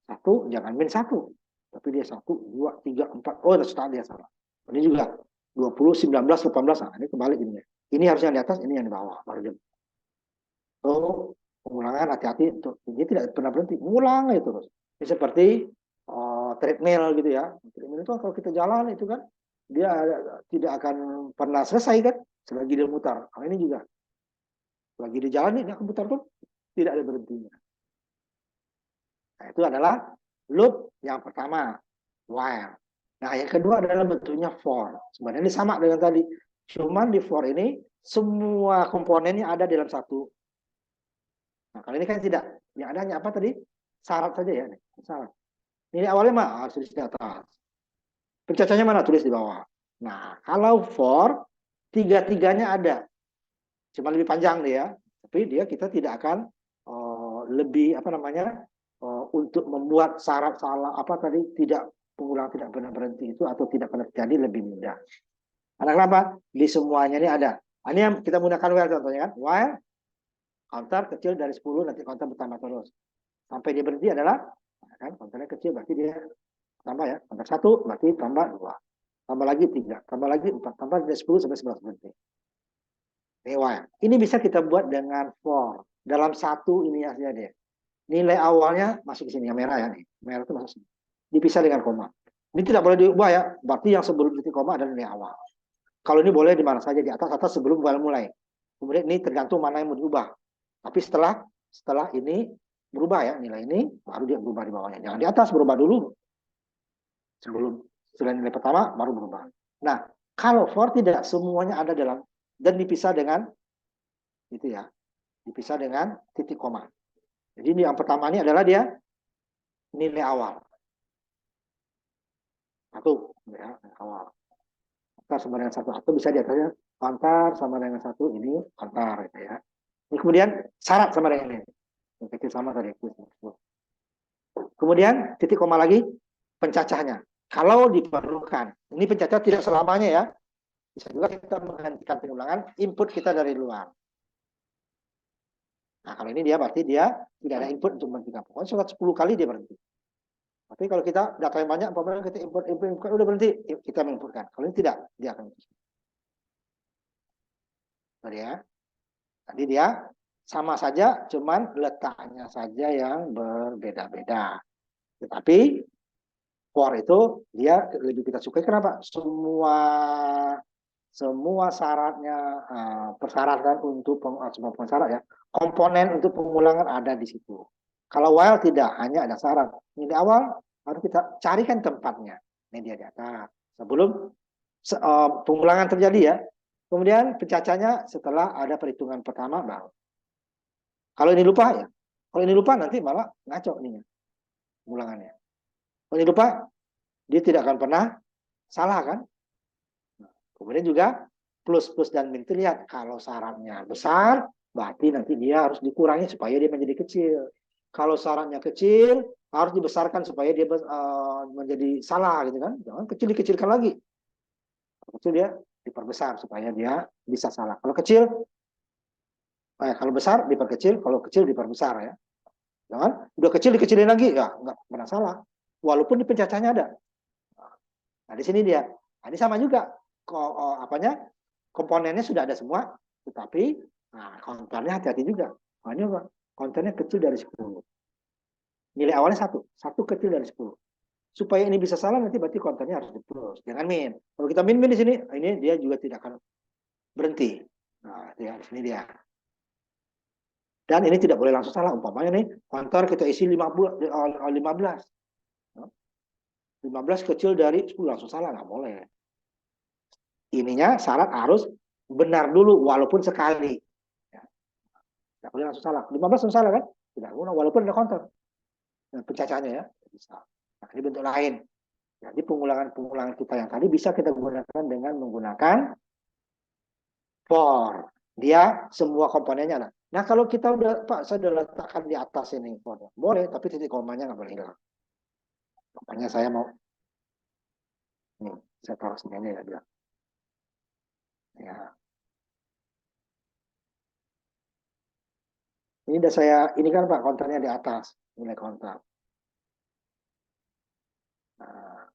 Satu, jangan min satu. Tapi dia 1, 2, 3, 4. Oh, start dia salah. Ini juga 20, 19, 18. Nah, ini kembali ini. Ini harus yang di atas, ini yang di bawah. Baru dia. So, pengulangan hati-hati. Dia tidak pernah berhenti. Mengulang itu terus. Ini seperti treadmill gitu ya. Treadmill itu kalau kita jalan itu kan, dia tidak akan pernah selesai kan. Selagi dia mutar. Nah, ini juga. Lagi di jalan ini akan putar tuh. Tidak ada berhentinya. Nah, itu adalah loop yang pertama, while. Nah, yang kedua adalah bentuknya for. Sebenarnya ini sama dengan tadi. Cuman di for ini, semua komponennya ada dalam satu. Nah, kalau ini kan tidak. Yang ada hanya apa tadi? Syarat saja ya. Syarat. Ini awalnya mah harus tulis di atas. Pencacahnya mana? Tulis di bawah. Nah, kalau for, tiga-tiganya ada. Cuma lebih panjang dia. Tapi dia kita tidak akan lebih apa namanya untuk membuat syarat salah apa tadi tidak pengulang tidak pernah berhenti itu atau tidak pernah terjadi lebih mudah. Karena kenapa? Di semuanya ini ada. Ini yang kita menggunakan while contohnya kan. While counter kecil dari 10 nanti counter bertambah terus. Sampai dia berhenti adalah kan counternya kecil berarti dia tambah ya. Counter 1 berarti tambah 2. Tambah lagi 3, tambah lagi 4, tambah dari 10 sampai 11 berhenti. Ini while. Ini bisa kita buat dengan for. Dalam satu ini saja dia. Nilai awalnya masuk ke sini, yang merah ya nih. Merah itu masuk sini. Dipisah dengan koma. Ini tidak boleh diubah ya. Berarti yang sebelum titik koma adalah nilai awal. Kalau ini boleh di mana saja di atas sebelum mulai. Kemudian ini tergantung mana yang mau diubah. Tapi setelah ini berubah ya nilai ini baru dia berubah di bawahnya. Jangan di atas berubah dulu. Setelah nilai pertama baru berubah. Nah, kalau for tidak semuanya ada dalam dan dipisah dengan itu ya. Dipisah dengan titik koma. Jadi ini yang pertama ini adalah dia nilai awal. Satu, ya, awal. Antar sama dengan satu. Atau bisa di atasnya antar sama dengan satu, ini antar. Gitu ya. Ini kemudian syarat sama dengan ini. Yang kecil sama tadi. Kemudian titik koma lagi, pencacahnya. Kalau diperlukan. Ini pencacah tidak selamanya ya. Bisa juga kita menghentikan pengulangan input kita dari luar. Nah, kalau ini dia berarti dia tidak ada input untuk menghentikan. Pokoknya 10 kali dia berhenti. Tapi kalau kita data yang banyak, kita import, udah berhenti, kita menginputkan. Kalau ini tidak, dia akan tadi ya. Tadi dia sama saja, cuman letaknya saja yang berbeda-beda. Tetapi for itu dia lebih kita sukai kenapa? Semua syaratnya persyaratan untuk semua syarat ya, komponen untuk pengulangan ada di situ. Kalau while tidak, hanya ada syarat. Ini di awal harus kita carikan tempatnya. Ini dia di atas. Sebelum pengulangan terjadi ya. Kemudian pencacahnya setelah ada perhitungan pertama baru. Kalau ini lupa ya. Kalau ini lupa nanti malah ngaco ininya. Pengulangannya. Kalau ini lupa, dia tidak akan pernah salah kan. Kemudian juga plus dan min. Lihat kalau syaratnya besar, berarti nanti dia harus dikurangi supaya dia menjadi kecil. Kalau syaratnya kecil, harus dibesarkan supaya dia menjadi salah gitu kan. Jangan kecil dikecilkan lagi. Kalau kecil dia diperbesar supaya dia bisa salah. Kalau kecil, kalau besar diperkecil, kalau kecil diperbesar ya. Jangan udah kecil dikecilin lagi, ya nggak pernah salah. Walaupun di pencacahnya ada. Nah di sini dia. Nah, ini sama juga. Komponennya sudah ada semua, tetapi kontennya hati-hati juga. Nah, ini apa? Kontennya kecil dari 10. Nilai awalnya 1 kecil dari 10. Supaya ini bisa salah nanti berarti kontennya harus di plus. Jangan min. Kalau kita min di sini, ini dia juga tidak akan berhenti. Nah, di sini dia. Dan ini tidak boleh langsung salah. Umpamanya nih, konter kita isi 15. 15 kecil dari 10 langsung salah, nggak boleh. Ininya syarat harus benar dulu walaupun sekali. Ya. Nggak boleh langsung salah. 15 langsung salah kan? Tidak guna walaupun ada konter. Nah, pencacahnya ya bisa. Nah, ini bentuk lain. Jadi pengulangan kita yang tadi bisa kita gunakan dengan menggunakan for. Dia semua komponennya ada. Nah kalau kita udah Pak saya udah letakkan di atas ini for. Boleh tapi titik komanya nggak boleh hilang. Makanya saya mau nih saya taruh sini aja ya biar. Ya. Ini udah ini kan Pak konternya di atas, nilai konter. Nah,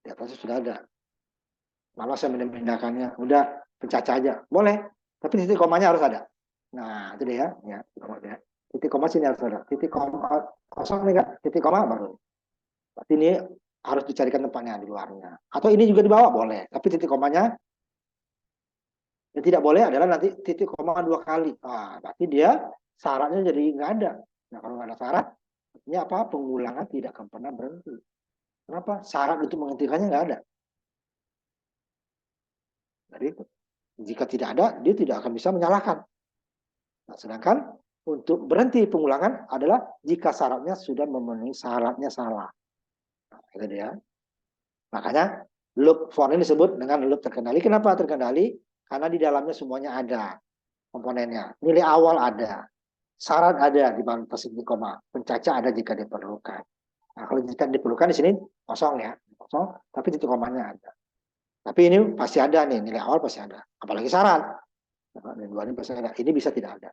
di atasnya sudah ada. Malah saya memindahkannya, udah pencacah aja, boleh. Tapi titik komanya harus ada. Nah, itu dia ya. Titik koma sini harus ada. Titik koma kosong nih Kak, titik koma baru. Berarti ini harus dicarikan tempatnya di luarnya. Atau ini juga di bawah boleh, tapi titik komanya yang tidak boleh adalah nanti titik koma 2 kali. Nah, berarti dia syaratnya jadi nggak ada. Nah, kalau nggak ada syarat, artinya apa? Pengulangan tidak akan pernah berhenti. Kenapa? Syarat untuk menghentikannya nggak ada. Jadi jika tidak ada, dia tidak akan bisa menyalahkan. Nah, sedangkan untuk berhenti pengulangan adalah jika syaratnya sudah memenuhi syaratnya salah. Nah, itu dia. Makanya loop for ini disebut dengan loop terkendali. Kenapa terkendali? Karena di dalamnya semuanya ada komponennya. Nilai awal ada, syarat ada di batas titik koma, pencacah ada jika diperlukan. Nah, kalau jika diperlukan di sini kosong ya, kosong, tapi titik komanya ada. Tapi ini pasti ada nih, nilai awal pasti ada. Apalagi syarat. Nah, dua ini pasti ada. Ini bisa tidak ada.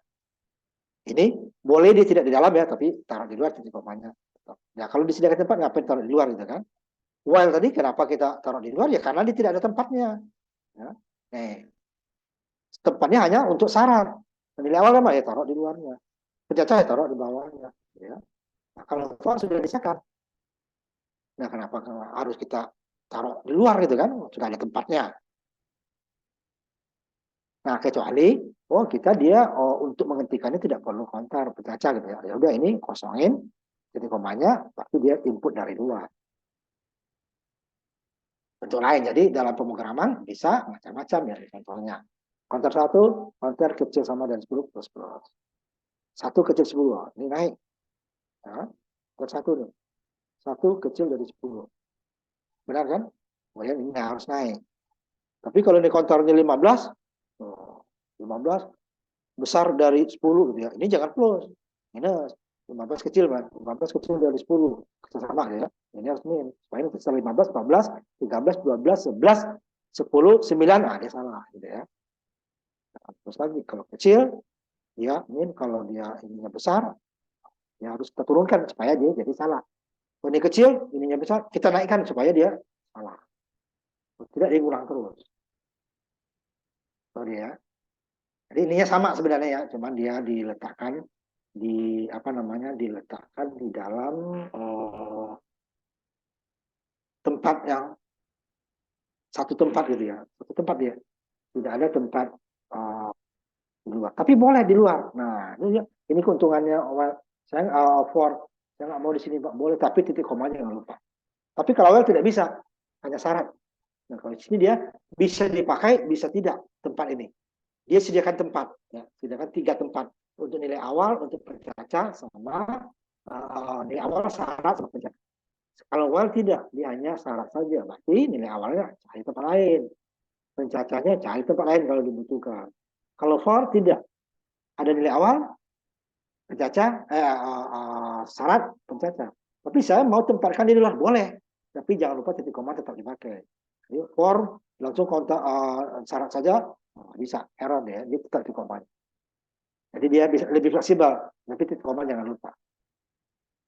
Ini boleh dia tidak di dalam ya, tapi taruh di luar titik komanya. Nah, kalau disediakan tempat, ngapain taruh di luar gitu kan? While tadi kenapa kita taruh di luar? Ya karena dia tidak ada tempatnya. Ya. Nih, tempatnya hanya untuk syarat. Nilai awal kan ya taruh di luarnya. Pencacah ya taruh di bawahnya. Ya. Nah, kalau for sudah disediakan, nah kenapa harus kita taruh di luar gitu kan? Sudah ada tempatnya. Nah, kecuali kita dia untuk menghentikannya tidak perlu kontar pencacah gitu ya. Ya udah ini kosongin titik komanya, pasti dia input dari luar. Bentuk lain. Jadi dalam pemrograman bisa macam-macam ya contohnya. Konter 1, konter kecil sama dan 10 plus plus. 1 kecil 10, ini naik. Ya. Konter 1 nih. 1 kecil dari 10. Benar kan? Kemudian ini harus naik. Tapi kalau ini kontornya 15, 15 besar dari 10 gitu ya. Ini jangan plus. Minus. 15 kecil, kan? 15 kecil dari 10. Sama ya. Ini harus min. Supaya ini besar 15, 14, 13, 12, 11, 10, 9. Nah, dia salah gitu ya. Nah, terus lagi kalau kecil, dia min. Kalau dia ininya besar, ya harus kita turunkan supaya dia jadi salah. Kalau ini kecil, ininya besar, kita naikkan supaya dia salah. Tidak diulang terus. Sorry ya. Jadi ininya sama sebenarnya ya, cuman dia diletakkan di apa namanya diletakkan di dalam tempat yang satu tempat gitu ya, satu tempat dia tidak ada tempat uh, di luar. Tapi boleh di luar. Nah ini ya, ini keuntungannya saya for saya nggak mau di sini Pak, boleh tapi titik komanya jangan lupa. Tapi kalau awal tidak bisa, hanya syarat. Nah kalau di sini dia bisa dipakai, bisa tidak tempat ini. Dia sediakan tempat, ya, sediakan 3 tempat untuk nilai awal, untuk pencacah sama nilai awal syarat sama pencacah. Kalau while tidak, dia hanya syarat saja. Berarti nilai awalnya cari tempat lain. Pencacahnya cari tempat lain kalau dibutuhkan. Kalau for tidak, ada nilai awal, pencacah, syarat, pencacah. Tapi saya mau tempatkan di luar, boleh. Tapi jangan lupa titik koma tetap dipakai. Jadi for langsung kontak syarat saja, bisa error dia tetap titik koma. Jadi dia bisa lebih fleksibel, tapi titik koma jangan lupa.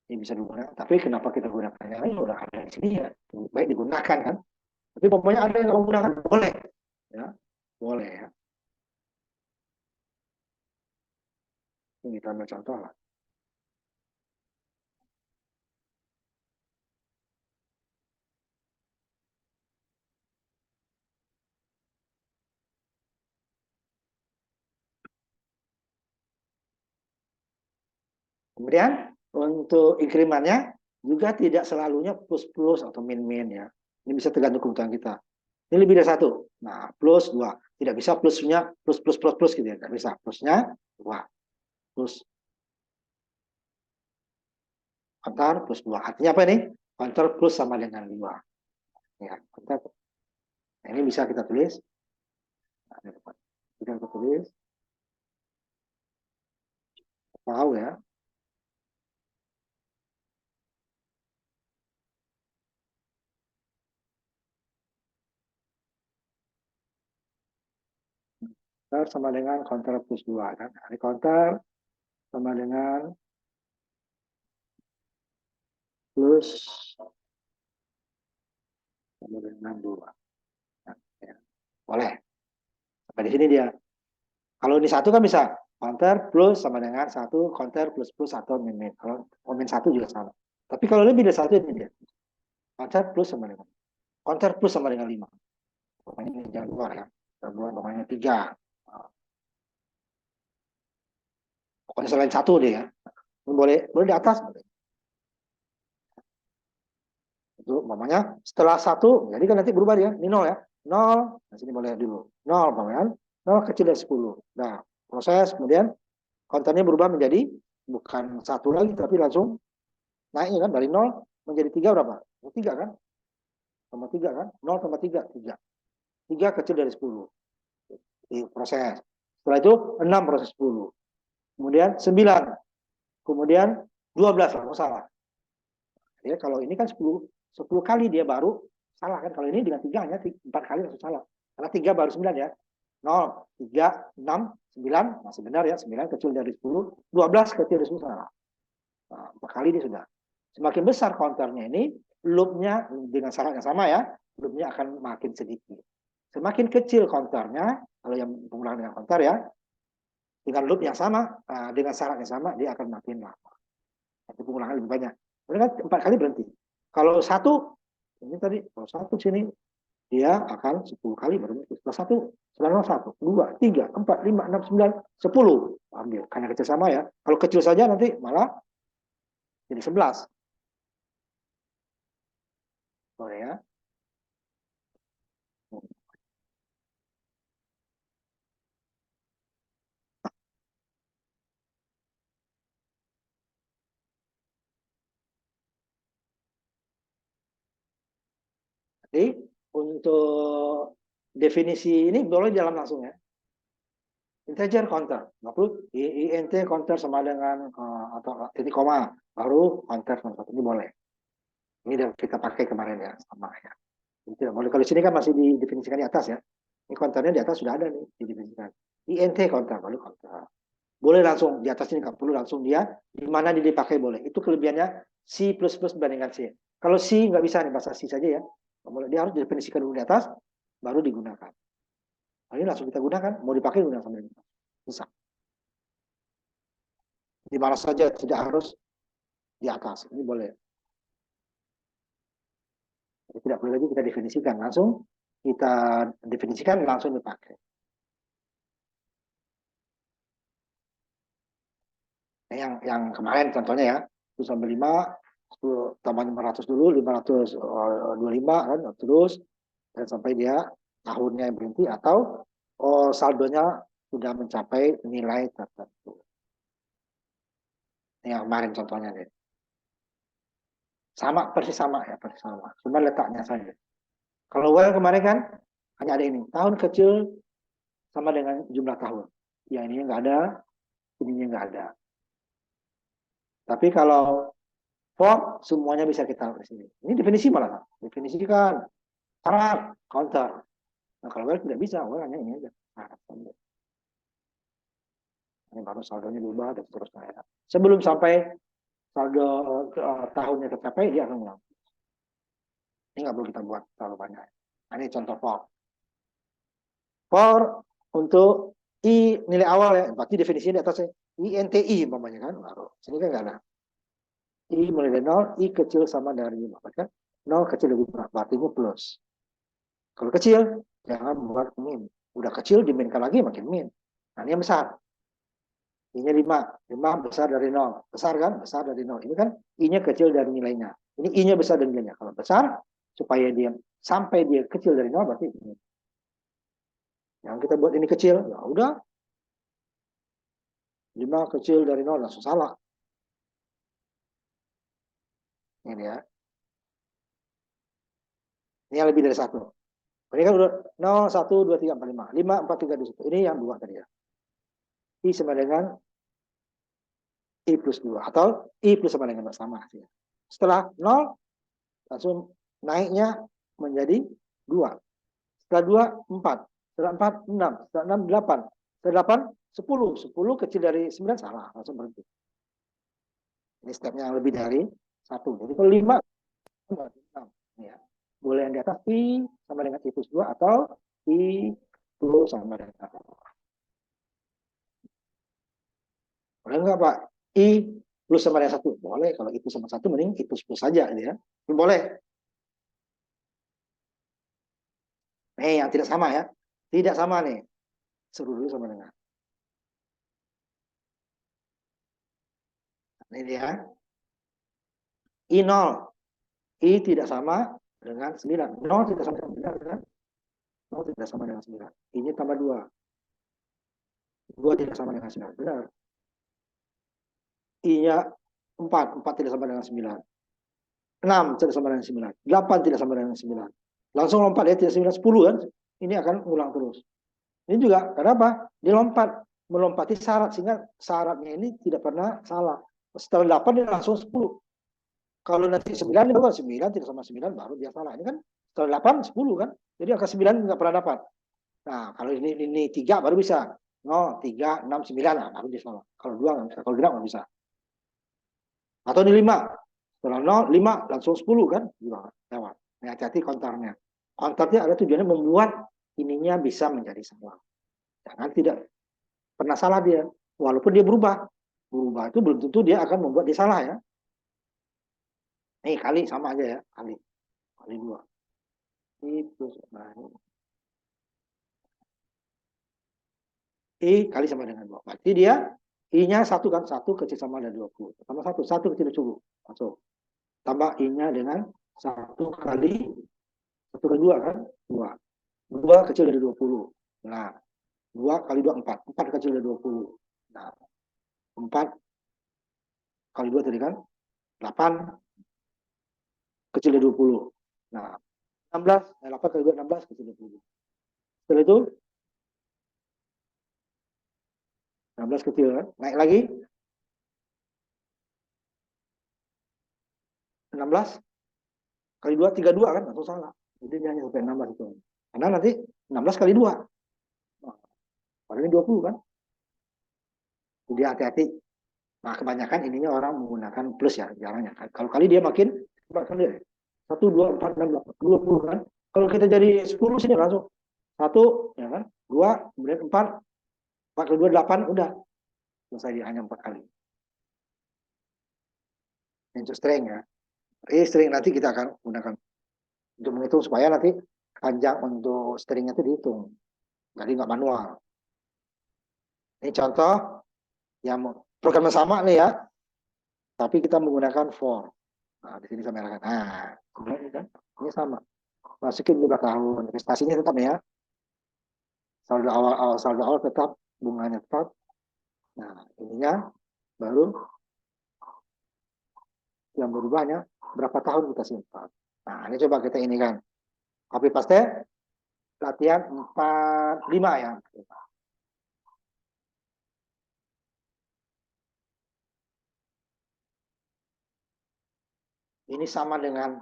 Ini bisa digunakan. Tapi kenapa kita gunakannya? Ini udah ada di sini ya, baik digunakan kan. Tapi pokoknya ada yang menggunakan boleh, ya boleh ya. Ini kita ambil contoh lah. Kemudian untuk inkremennya juga tidak selalunya plus-plus atau min-min ya. Ini bisa tergantung kebutuhan kita. Ini lebih dari 1. Nah, plus 2. Tidak bisa plusnya plus plus plus plus gitu ya. Tidak bisa. Plusnya 2. Plus kontar plus 2. Artinya apa ini? Kontar plus sama dengan 2. Ya, kontar. Nah, ini bisa kita tulis. Nah, kita tulis. Tahu ya. Kontar sama dengan kontar plus 2 kan. Ini kontar sama dengan plus sama dengan 2. Nah, ya. Boleh. Sampai di sini dia. Kalau ini 1 kan bisa counter plus sama dengan 1, counter plus plus atau min min. Kalau min 1 juga sama. Tapi kalau lebih dari 1 ini dia. Counter plus sama dengan. Counter plus sama dengan 5. Pokoknya ini jangan keluar ya. Jangan keluar, pokoknya 3. Pokoknya selain 1 deh ya. Boleh di atas. Itu namanya setelah 1, jadi kan nanti berubah dia. Ini 0 ya. 0, nah sini boleh dulu. 0, kan? 0 kecil dari 10. Nah, proses kemudian kontennya berubah menjadi bukan 1 lagi, tapi langsung naiknya kan dari 0 menjadi 3 berapa? 3 kan? Sama 3 kan? 0 sama 3, 3. 3 kecil dari 10. Ini proses. Setelah itu 6 proses 10. Kemudian 9. Kemudian 12 lah, salah. Ya, kalau ini kan 10 kali dia baru salah kan. Kalau ini dengan 3 hanya 4 kali langsung salah. Karena 3 baru 9 ya. 0, 3, 6, 9 masih benar ya. 9 kecil dari 10, 12 kecil dari 10 salah. Nah, 4 kali dia sudah. Semakin besar counternya ini, loopnya dengan syarat yang sama ya, loopnya akan makin sedikit. Semakin kecil counternya, kalau yang pengulangan dengan counter ya, dengan loop yang sama, dengan syarat yang sama, dia akan makin lama. Tapi pengulangan lebih banyak. Mereka 4 kali berhenti. Kalau 1, ini tadi, kalau 1 sini, dia akan 10 kali berhenti. Setelah 1, setelah 1, 2, 3, 4, 5, 6, 9, 10. Ambil. Karena kecil sama ya. Kalau kecil saja nanti malah jadi 11. Boleh ya. Jadi untuk definisi ini boleh di dalam langsung ya. Integer counter, nggak perlu int counter sama dengan atau titik koma baru counter sama satu, ini boleh. Ini udah kita pakai kemarin ya, sama ya. Ini tidak boleh. Kalau di sini kan masih didefinisikan di atas ya. Ini counternya di atas sudah ada nih didefinisikan. int counter baru counter. Boleh langsung di atas ini, nggak perlu langsung dia di mana dia dipakai boleh. Itu kelebihannya C++ dibandingkan C. Kalau C nggak bisa nih bahasa C saja ya. Boleh, dia harus didefinisikan dulu di atas baru digunakan. Nah, ini langsung kita gunakan, mau dipakai gunakan sama ini. Bisa. Di mana saja, tidak harus di atas. Ini boleh. Jadi, tidak perlu lagi kita definisikan, langsung kita definisikan langsung dipakai. Nah, yang kemarin contohnya ya, 1 sampai 5, 10 tambah 500 dulu, 525 kan, terus dan sampai dia tahunnya berhenti atau saldonya sudah mencapai nilai tertentu. Ini yang kemarin contohnya nih. Sama, persis sama ya, persis sama. Cuma letaknya saja. Kalau while kemarin kan hanya ada ini, tahun kecil sama dengan jumlah tahun. Yang ini nggak ada, ininya nggak ada. Tapi kalau for semuanya bisa kita di sini. Ini definisi malah, definisikan syarat counter. Nah kalau while tidak bisa, while hanya ini aja. Ini baru saldonya diubah dan seterusnya. Ya. Sebelum sampai saldo tahunnya tercapai, dia akan ulang. Ini nggak perlu kita buat terlalu banyak. Nah, ini contoh for. For untuk I nilai awal ya, berarti definisinya di atasnya INTI umpamanya kan. Baru. Sini kan nggak ada. I mulai dari 0, I kecil sama dari 5. Kan? 0 kecil dari 5, berarti ini plus. Kalau kecil, jangan buat min. Udah kecil, diminkan lagi makin min. Nah, ini yang besar. I-nya 5. 5 besar dari 0. Besar kan? Besar dari 0. Ini kan I-nya kecil dari nilainya. Ini I-nya besar dari nilainya. Kalau besar, supaya dia sampai dia kecil dari 0, berarti ini. Yang kita buat ini kecil, ya udah. 5 kecil dari 0, langsung salah. Ini ya. Ini yang lebih dari 1. Ini kan udah 0, 1, 2, 3, 4, 5. 5, 4, 3, 2, 1. Ini yang 2 tadi ya. I sama dengan I plus 2. Atau I plus sama dengan sama. Setelah 0, langsung naiknya menjadi 2. Setelah 2, 4. Setelah 4, 6. Setelah 6, 8. Setelah 8, 10 kecil dari 9 salah, langsung berhenti. Ini stepnya yang lebih dari 1. Jadi kalau 5, ya. Boleh yang di atas I sama dengan I plus 2 atau I plus sama dengan 1. Boleh nggak Pak? I plus sama dengan 1? Boleh. Kalau I plus sama 1, mending I plus saja. Ya. Boleh. Yang tidak sama ya. Tidak sama nih. Seru dulu sama dengan. Ini dia. I 0. I tidak sama dengan 9. 0 tidak sama dengan 9 kan? 0 tidak sama dengan 9. I-nya tambah 2. 2 tidak sama dengan 9. Benar. I-nya 4. 4 tidak sama dengan 9. 6 tidak sama dengan 9. 8 tidak sama dengan 9. Langsung lompat ya, tidak 9, 10 kan? Ini akan ulang terus. Ini juga, kenapa? Dia lompat. Melompati syarat, sehingga syaratnya ini tidak pernah salah. Setelah 8 dia langsung 10. Kalau nanti 9, dia bukan 9, tidak sama 9, baru dia salah. Ini kan setelah 8, 10 kan? Jadi angka 9 nggak pernah dapat. Nah, kalau ini 3 baru bisa. 0, 3, 6, 9, nah, baru dia salah. Kalau 2 nggak bisa, kalau genap nggak bisa. Atau ini 5. Setelah 0, 5, langsung 10 kan? Juga lewat. Nah, hati-hati kontarnya. Kontarnya ada tujuannya membuat ininya bisa menjadi salah. Jangan tidak pernah salah dia. Walaupun dia berubah. Berubah itu belum tentu dia akan membuat dia salah ya. Nih, kali sama aja ya. Kali 2. Itu sebenarnya. I kali sama dengan 2. Berarti dia I-nya 1 kan. 1 kecil sama dengan 20. Tambah 1. 1 kecil 20. Masuk. Tambah I-nya dengan 1 kali 1 kali 2 kan. 2. 2 kecil dari 20. Nah, 2 kali 2, 4. 4 kecil dari 20. Nah, 4 kali 2 tadi kan. 8 kecil dari 20. Nah, 16. 8 kali 2, 16 kecil dari 20. Setelah itu, 16 kecil kan. Naik lagi. 16 kali 2, 32 kan. Langsung salah. Jadi dia hanya sampai 16 itu. Karena nanti 16 kali 2. Nah, padahal ini 20 kan. Jadi hati-hati. Nah, kebanyakan ininya orang menggunakan plus ya. Jarangnya. Kalau kali dia makin, dia 1, 2, 4, 6, 8, 20 kan. Kalau kita jadi 10 sini langsung. 1, ya kan. 2, kemudian 4. 4 kali 2, 8. Udah. Selesai dia hanya 4 kali. Untuk string ya. String nanti kita akan gunakan untuk menghitung supaya nanti panjang untuk stringnya itu dihitung. Jadi nggak manual. Ini contoh yang programnya sama nih ya. Tapi kita menggunakan for. Nah, di sini saya merahkan. Nah, ini kan ini sama. Masukin jumlah tahun. Investasinya tetap ya. Saldo awal tetap, bunganya tetap. Nah, ininya baru yang berubahnya berapa tahun kita simpan. Nah, ini coba kita ini kan. Copy paste latihan 4, 5 ya. Ini sama dengan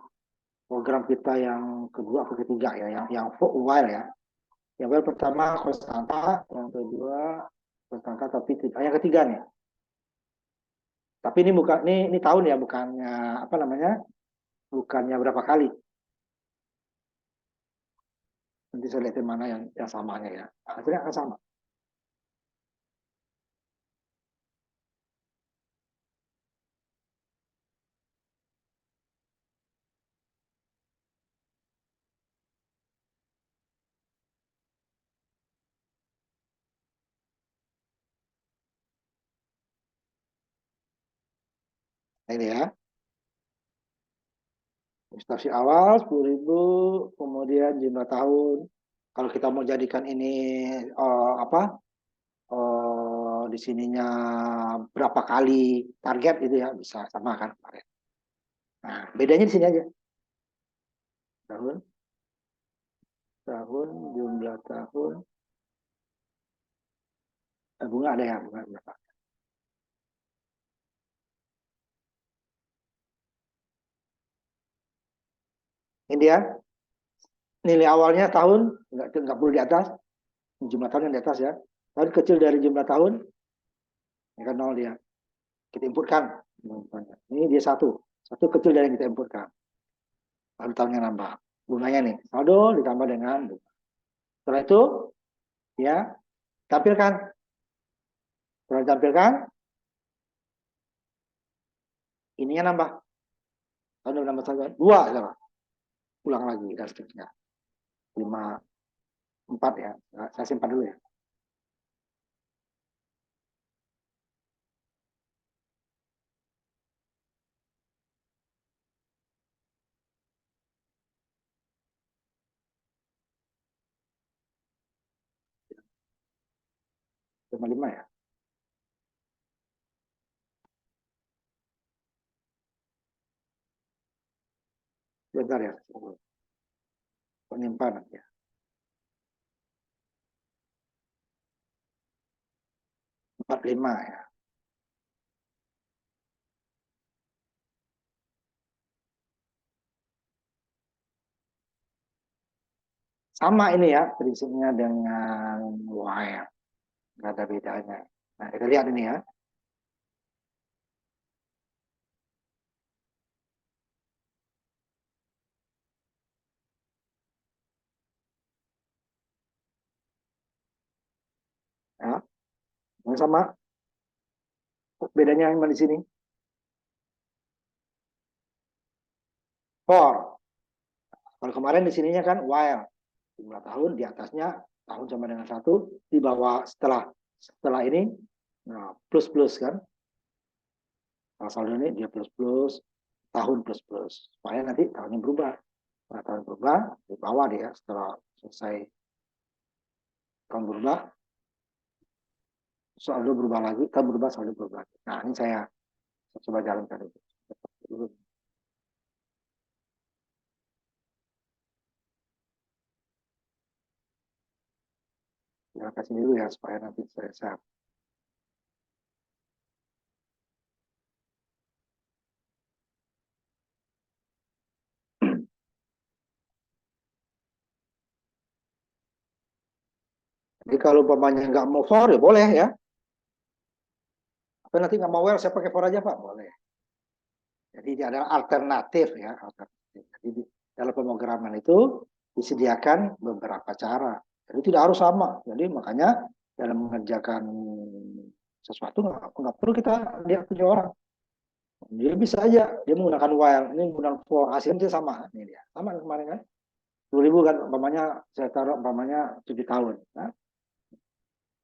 program kita yang kedua atau ketiga ya, yang for while ya. Yang while pertama konstanta, yang kedua konstanta tapi tidak. Yang ketiga nih. Tapi ini bukan ini tahun ya, bukannya apa namanya? Bukannya berapa kali. Nanti saya lihat mana yang samanya ya. Hasilnya akan sama. Nah, ini ya. Investasi awal 10.000, kemudian jumlah tahun. Kalau kita mau jadikan ini di sininya berapa kali target itu ya bisa sama kan. Nah, bedanya di sini aja. Tahun, jumlah tahun. Bunga ada ya, bunga berapa? Ini dia. Nilai awalnya tahun, nggak perlu di atas. Jumlah tahun yang di atas ya. Tahun kecil dari jumlah tahun, ya kan 0 dia. Kita inputkan. Ini dia satu. Satu kecil dari yang kita inputkan. Lalu tahunnya nambah. Bunganya nih, saldo ditambah dengan bunga. Setelah itu, ya, tampilkan. Setelah ditampilkan, ininya nambah. Saldo nambah satu, dua, ya. Ulang lagi, dan seterusnya. 5, 4 ya. Saya simpan dulu ya. Cuma 5 ya. Bentar ya. Penyimpanan ya. Empat lima ya. Sama ini ya prinsipnya dengan wire. Nggak ada bedanya. Nah, kita lihat ini ya. Ya, yang sama. Bedanya yang di sini. For. Kalau kemarin di sininya kan while. Jumlah tahun di atasnya tahun sama dengan 1, di bawah setelah ini nah, plus plus kan. Kalau saldo ini dia plus plus, tahun plus plus. Supaya nanti tahunnya berubah. Nah, tahun berubah di bawah dia setelah selesai tahun berubah, saldo berubah lagi, tahun berubah, saldo berubah. Nah, ini saya coba jalankan itu. Ya, kasih dulu ya supaya nanti saya jadi kalau umpamanya nggak mau for ya boleh ya. Tapi nanti nggak mau well saya pakai for aja Pak, boleh. Jadi ini adalah alternatif ya, alternatif. Jadi dalam pemrograman itu disediakan beberapa cara. Jadi tidak harus sama. Jadi makanya dalam mengerjakan sesuatu nggak perlu kita lihat punya orang. Dia bisa aja dia menggunakan while, ini menggunakan for, hasilnya sama. Ini dia sama kemarin kan 10.000 kan umpamanya saya taruh umpamanya 7 tahun. Nah,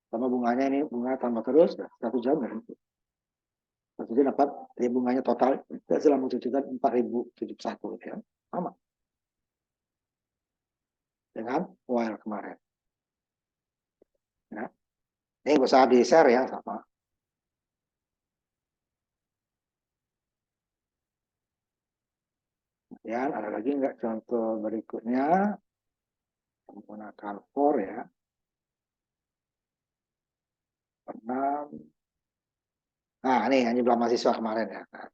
sama bunganya ini bunga tambah terus 1 jam kan. Jadi dapat dia bunganya total selama 7 juta 4.071 ya. Sama dengan while kemarin. Ya. Ini nggak usah di-share ya sama. Kemudian ada lagi nggak contoh berikutnya menggunakan for ya. 6. Nah ini yang jumlah mahasiswa kemarin ya. Nah,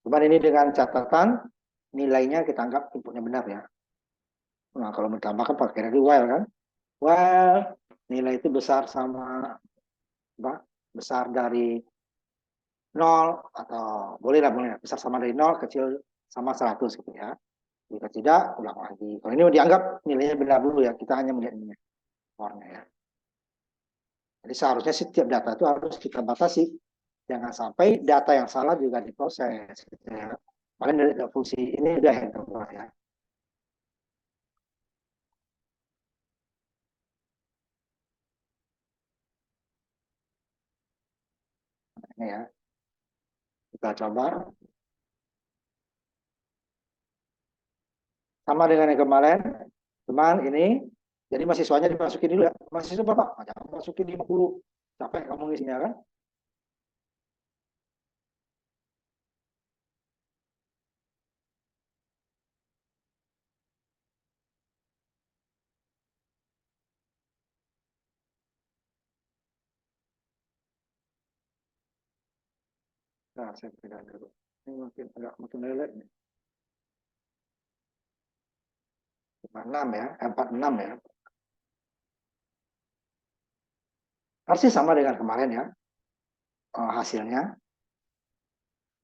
cuman ini dengan catatan nilainya kita anggap inputnya benar ya. Nah kalau ditambahkan pakai dari while kan. While nilai itu besar sama apa? Besar dari 0 atau boleh lah besar sama dari 0 kecil sama 100 gitu ya. Jika tidak ulang lagi. Kalau ini dianggap nilainya benar dulu ya, kita hanya melihat ini warna ya. Jadi seharusnya setiap data itu harus kita batasi, jangan sampai data yang salah juga diproses gitu ya. Makanya dari fungsi ini udah yang kedua ya. Ini ya, kita coba sama dengan yang kemarin, cuman ini jadi mahasiswanya dimasukin dulu ya. Mahasiswa berapa? Jangan masukin 50. Capek kamu isinya kan? Nah, saya pegang dulu. Ini mungkin agak makin lelek nih. 56 ya, 46 ya. Harusnya sama dengan kemarin ya hasilnya.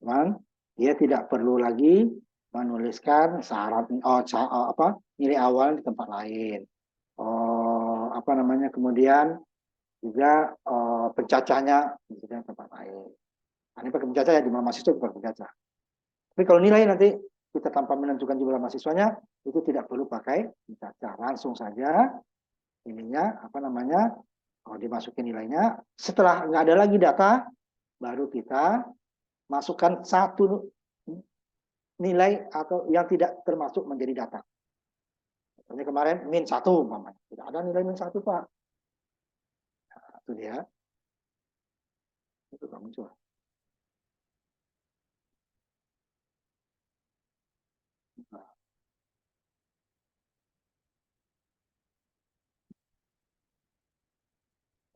Cuman dia tidak perlu lagi menuliskan syarat nilai awal di tempat lain. Apa namanya, kemudian juga pencacahnya di tempat lain. Nah, ini pakai pencacah ya, di mana mahasiswa pakai pencacah. Tapi kalau nilai nanti kita tanpa menentukan jumlah mahasiswanya, itu tidak perlu pakai pencacah, langsung saja ininya apa namanya, dimasukin nilainya. Setelah nggak ada lagi data, baru kita masukkan satu nilai atau yang tidak termasuk menjadi data. Contohnya kemarin -1 umpamanya. Tidak ada nilai -1 Pak. Nah, itu dia. Itu Pak muncul.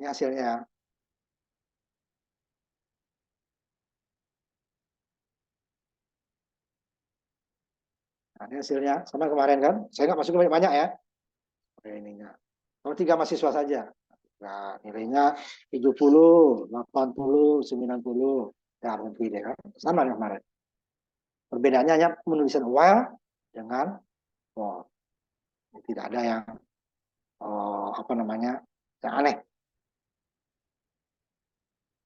Ini hasilnya. Nah, ini hasilnya sama kemarin kan. Saya nggak masukin banyak-banyak ya. Ininya. Kalau 3 mahasiswa saja. Nah, nilainya 70, 80, 90. Ya, nanti deh kan. Sama dengan kemarin. Perbedaannya hanya penulisan while dengan for. Tidak ada yang apa namanya, yang aneh.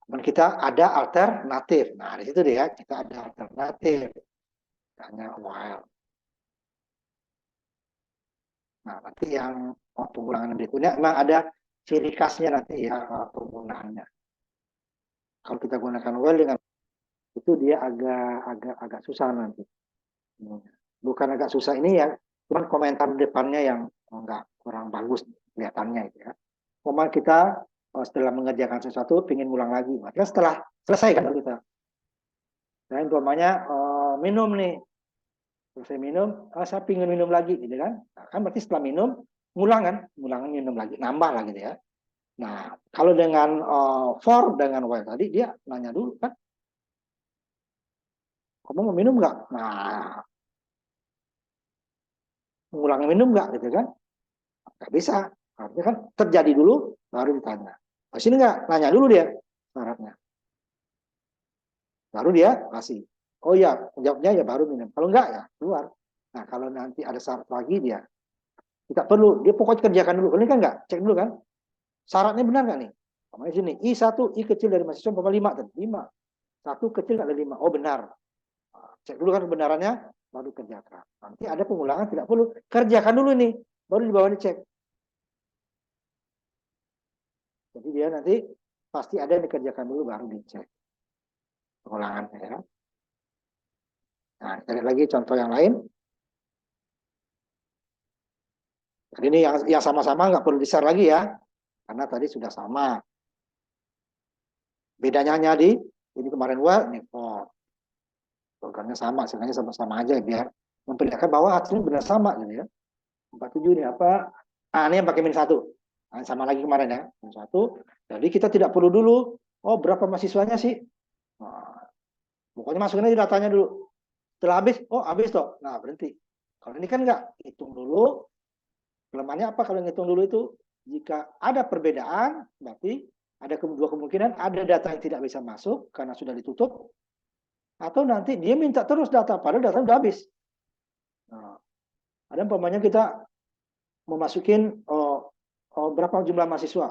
Dan kita ada alternatif. Nah, di situ deh ya, kita ada alternatif. Hanya while. Nah, nanti yang penggulangan berikutnya memang ada ciri khasnya nanti ya penggunaannya. Kalau kita gunakan while dengan itu dia agak susah nanti. Bukan agak susah ini ya, cuman komentar depannya yang enggak kurang bagus kelihatannya itu ya. Cuma kita setelah mengerjakan sesuatu ingin ulang lagi, maka setelah selesai kan kita. Nah, umpamanya minum nih, selesai minum, saya ingin minum lagi, gitu kan? Nah, kan berarti setelah minum, ngulang minum lagi, nambah lagi gitu ya. Nah, kalau dengan for dengan while tadi dia nanya dulu kan, kamu mau minum nggak? Nah, mengulangi minum nggak gitu kan? Nggak bisa, artinya kan terjadi dulu, baru ditanya. Di sini nggak, nanya dulu dia syaratnya, baru dia kasih. Oh ya, jawabnya ya baru minum. Kalau enggak ya keluar. Nah, kalau nanti ada syarat lagi dia tidak perlu, dia pokoknya kerjakan dulu. Ini kan enggak, cek dulu kan. Syaratnya benar nggak nih? Sama sini, I1, I kecil dari mahasiswa, 5, 5. 1 kecil ada 5. Oh benar. Cek dulu kan kebenarannya, baru kerjakan. Nanti ada pengulangan, tidak perlu. Kerjakan dulu nih, baru di bawah dicek. Jadi dia nanti pasti ada yang dikerjakan dulu, baru dicek pengulangannya ya. Nah, kita lihat lagi contoh yang lain. Jadi ini yang sama-sama nggak perlu di-share lagi ya, karena tadi sudah sama. Bedanya hanya di ini kemarin while, ini for. Programnya sama, sebenarnya sama-sama aja biar memperlihatkan bahwa hasilnya benar sama gitu ya. 47 ini apa? Ah, ini yang pakai -1. Nah, sama lagi kemarin ya, -1. Jadi kita tidak perlu dulu, oh berapa mahasiswanya sih? Nah, pokoknya masukin aja datanya dulu. Setelah habis, oh habis toh. Nah, berhenti. Kalau ini kan enggak, hitung dulu. Kelemahannya apa kalau ngitung dulu itu? Jika ada perbedaan, berarti ada dua kemungkinan, ada data yang tidak bisa masuk karena sudah ditutup, atau nanti dia minta terus data, padahal data sudah habis. Nah, ada umpamanya kita memasukin berapa jumlah mahasiswa?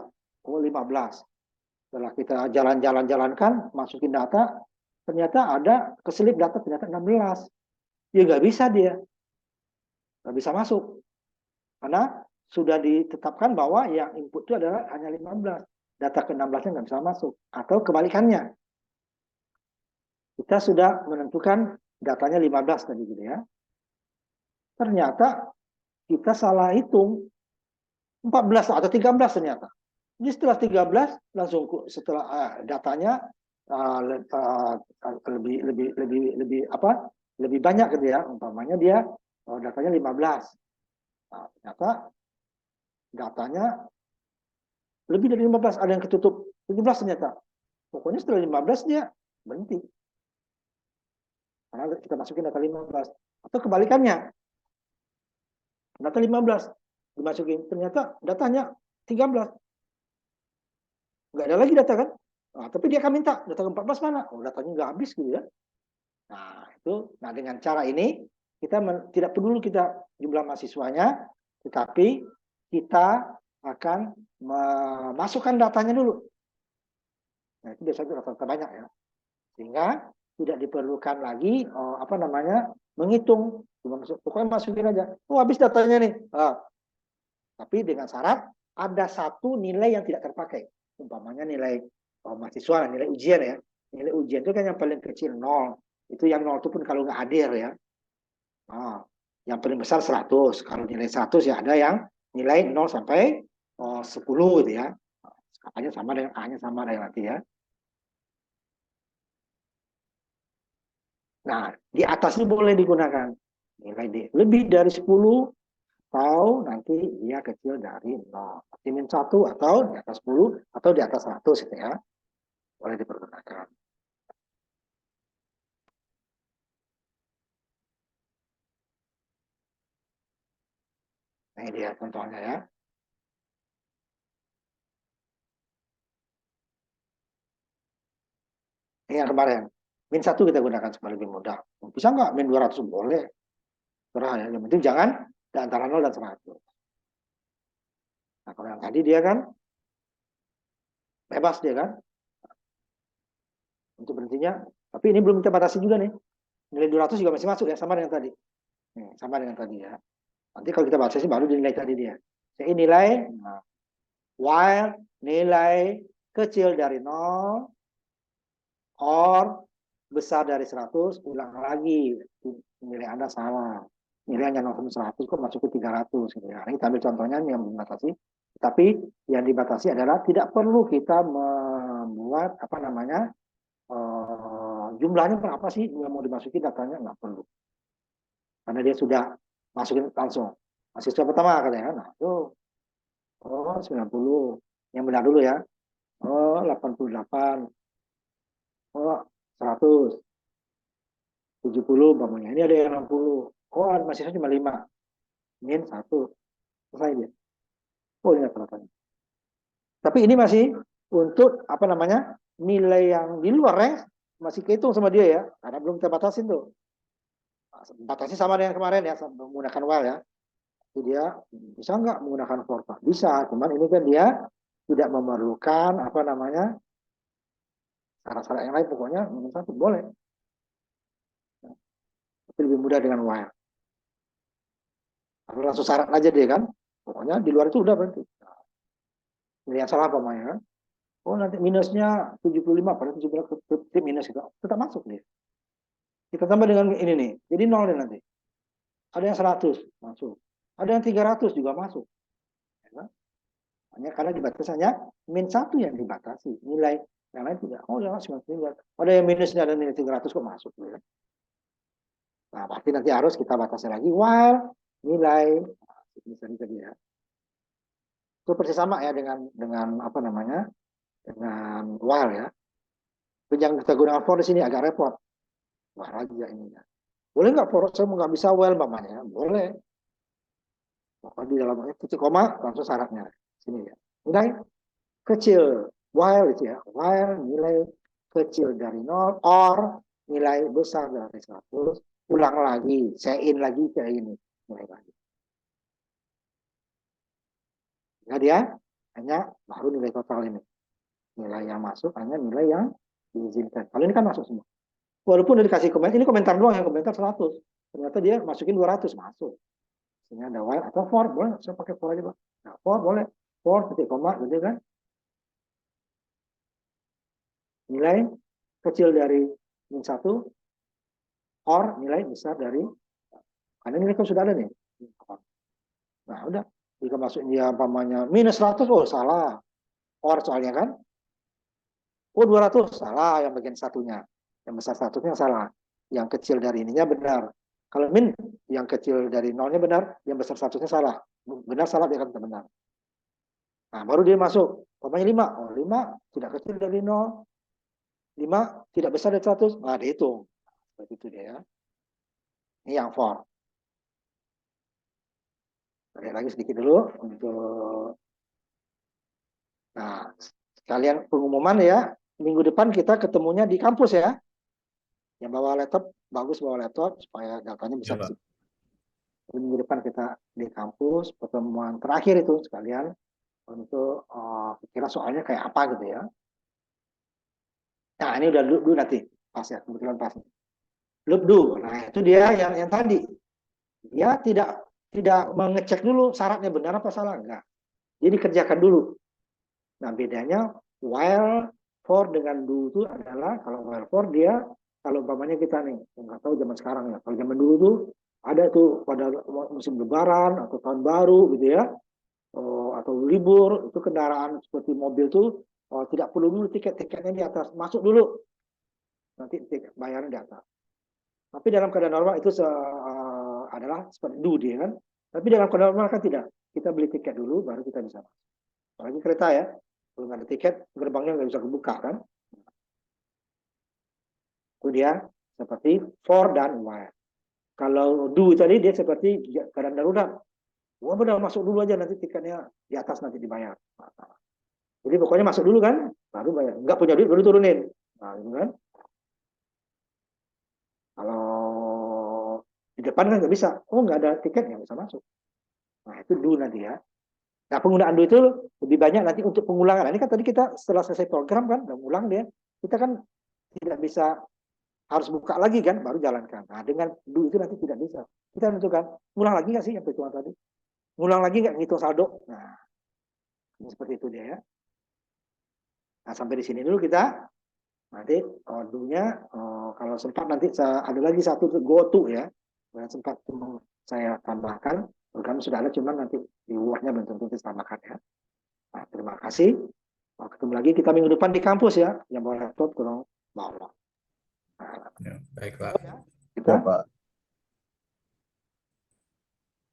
Oh 15. Setelah kita jalankan, masukin data, ternyata ada keselip data ternyata 16. Ya nggak bisa dia. Nggak bisa masuk. Karena sudah ditetapkan bahwa yang input itu adalah hanya 15. Data ke-16-nya nggak bisa masuk. Atau kebalikannya. Kita sudah menentukan datanya 15 tadi gitu ya. Ternyata kita salah hitung 14 atau 13 ternyata. Jadi setelah 13 langsung setelah datanya lebih banyak gitu ya. Umpamanya dia datanya 15. Nah, ternyata datanya lebih dari 15, ada yang ketutup 17 ternyata. Pokoknya setelah 15 dia berhenti. Karena kita masukin data 15. Atau kebalikannya. Data 15 dimasukin, ternyata datanya 13. nggak ada lagi data kan. Nah, tapi dia akan minta data ke-14 mana? Oh, datanya nggak habis gitu ya. Nah, nah dengan cara ini kita tidak peduli kita jumlah mahasiswanya, tetapi kita akan memasukkan datanya dulu. Nah, itu biasanya rata-rata banyak ya. Sehingga tidak diperlukan lagi menghitung. Cuma pokoknya masukin aja. Oh, habis datanya nih. Tapi dengan syarat ada satu nilai yang tidak terpakai. Umpamanya nilai mahasiswa, nilai ujian ya. Nilai ujian itu kan yang paling kecil 0. Itu yang 0 itu pun kalau nggak hadir ya. Yang paling besar 100. Kalau nilai 100 ya ada yang nilai 0 sampai 10 gitu ya. Katanya sama dengan A-nya sama dengan nanti ya. Nah, di atas ini boleh digunakan nilai D. Lebih dari 10 atau nanti dia kecil dari 0. Min 1 atau di atas 10 atau di atas 100 gitu ya. Boleh dipergunakan. Nah, ini dia contohnya ya. Ini yang kemarin. Min 1 kita gunakan supaya lebih mudah. Bisa nggak min 200? Boleh. Terah ya. Yang penting jangan di antara 0 dan 100. Nah, kalau yang tadi dia kan bebas dia kan. Untuk berhentinya. Tapi ini belum kita batasi juga nih. Nilai 200 juga masih masuk ya. Sama dengan tadi. Sama dengan tadi ya. Nanti kalau kita batasi baru dinilai tadi dia. Jadi nilai, while nilai kecil dari 0 or besar dari 100, ulang lagi. Nilai Anda salah. Nilainya 0 sampai 100 kok masuk ke 300 gitu ya. Ini kita ambil contohnya yang dibatasi. Tapi yang dibatasi adalah tidak perlu kita membuat jumlahnya berapa sih yang mau dimasuki, datanya nggak perlu. Karena dia sudah masukin langsung. Mahasiswa pertama katanya, nah itu 90. Yang benar dulu ya. 88. 100. 70 umpamanya. Ini ada yang 60. Mahasiswa cuma 5. Min 1. Selesai dia. Ini rata-ratanya. Tapi ini masih untuk nilai yang di luar ya, masih kehitung sama dia ya, karena belum kita batasin tuh. Batasi sama dengan kemarin ya, menggunakan while ya. Jadi dia bisa nggak menggunakan for? Bisa, cuman ini kan dia tidak memerlukan syarat-syarat yang lain, pokoknya min 1 boleh. Tapi lebih mudah dengan while. Langsung syarat aja deh kan. Pokoknya di luar itu udah berarti. Ini yang salah pemainnya. Nanti minusnya 75, padahal 75 minus itu tetap masuk nih. Kita tambah dengan ini nih. Jadi 0 nih nanti. Ada yang 100 masuk. Ada yang 300 juga masuk. Ya, hanya karena dibatasannya min 1 yang dibatasi. Nilai yang lain tidak. Jangan 99. Ada yang minusnya dan nilai 300 kok masuk. Ya. Nah, berarti nanti harus kita batasi lagi while nilai misalnya tadi ya. Itu persis sama ya dengan dengan while ya. Yang kita gunakan for di sini agak repot. Wah, raja ini ya. Boleh nggak for saya nggak bisa while mamanya? Boleh. Pokoknya di dalam titik koma langsung syaratnya. Sini ya. Nilai kecil while itu ya. While nilai kecil dari 0 or nilai besar dari 100. Ulang lagi, in lagi ke ini. Nilai lagi. Ya dia hanya baru nilai total ini. Nilai yang masuk hanya nilai yang diizinkan. Kalau ini kan masuk semua. Walaupun udah dikasih komentar, ini komentar doang yang komentar 100. Ternyata dia masukin 200 masuk. Sehingga ada while atau for, boleh. Saya pakai for aja, Pak. Nah, for boleh. For, titik koma, gitu kan. Nilai kecil dari min 1 or nilai besar dari, karena nilai kan sudah ada nih. Nah, udah. Jika masuk dia minus 100, salah. Or soalnya kan. 200, salah yang bagian satunya. Yang besar satunya salah. Yang kecil dari ininya benar. Kalau min yang kecil dari nolnya benar, yang besar satunya salah. Benar salah dia akan benar. Nah, baru dia masuk. 5. 5 tidak kecil dari 0. 5 tidak besar dari 100. Nah, dihitung. Seperti itu dia ya. Ini yang for. Lihat lagi sedikit dulu untuk. Nah, Kalian pengumuman ya, minggu depan kita ketemunya di kampus ya. Yang bawa laptop, bagus bawa laptop supaya datanya bisa
Ya, Pak.
ke situ. Jadi minggu depan kita di kampus, pertemuan terakhir itu sekalian untuk kira soalnya kayak apa gitu ya. Nah ini udah dulu nanti pas ya, kebetulan pas. Loop do, nah itu dia yang tadi. Dia tidak mengecek dulu syaratnya benar apa salah, enggak. Jadi kerjakan dulu. Nah bedanya while for dengan do itu adalah kalau while for dia kalau umpamanya kita nih nggak tahu zaman sekarang ya, kalau zaman dulu tuh ada tuh pada musim lebaran atau tahun baru gitu ya, atau libur itu kendaraan seperti mobil tuh tidak perlu dulu tiketnya di atas, masuk dulu nanti tiket bayarnya di atas. Tapi dalam keadaan normal itu adalah seperti do dia kan. Tapi dalam keadaan normal kan tidak. Kita beli tiket dulu baru kita bisa masuk. Apalagi kereta ya, belum ada tiket gerbangnya nggak bisa kebuka kan. Itu dia seperti for dan while. Kalau do tadi dia seperti keadaan darurat. Wah benar masuk dulu aja nanti tiketnya di atas nanti dibayar. Jadi pokoknya masuk dulu kan, baru bayar. Nggak punya duit baru turunin. Nah, gitu kan. Kalau di depan kan nggak bisa. Oh nggak ada tiket nggak bisa masuk. Nah itu do nanti ya. Nah penggunaan do itu lebih banyak nanti untuk pengulangan. Nah, ini kan tadi kita setelah selesai program kan, udah ulang dia, kita kan tidak bisa harus buka lagi kan, baru jalankan. Nah dengan do itu nanti tidak bisa. Kita menentukan, ngulang lagi nggak sih yang perhitungan tadi? Ngulang lagi nggak ngitung saldo? Nah seperti itu dia ya. Nah sampai di sini dulu kita. Nanti do-nya kalau sempat nanti ada lagi satu go to ya. Yang sempat saya tambahkan, program sudah ada cuman nanti di Word-nya belum tentu kita tambahkan ya. Nah, terima kasih. Ketemu lagi kita minggu depan di kampus ya. Yang bawa laptop tolong bawa. Nah,
Ya, baik, Pak.
kita
Ya, Pak.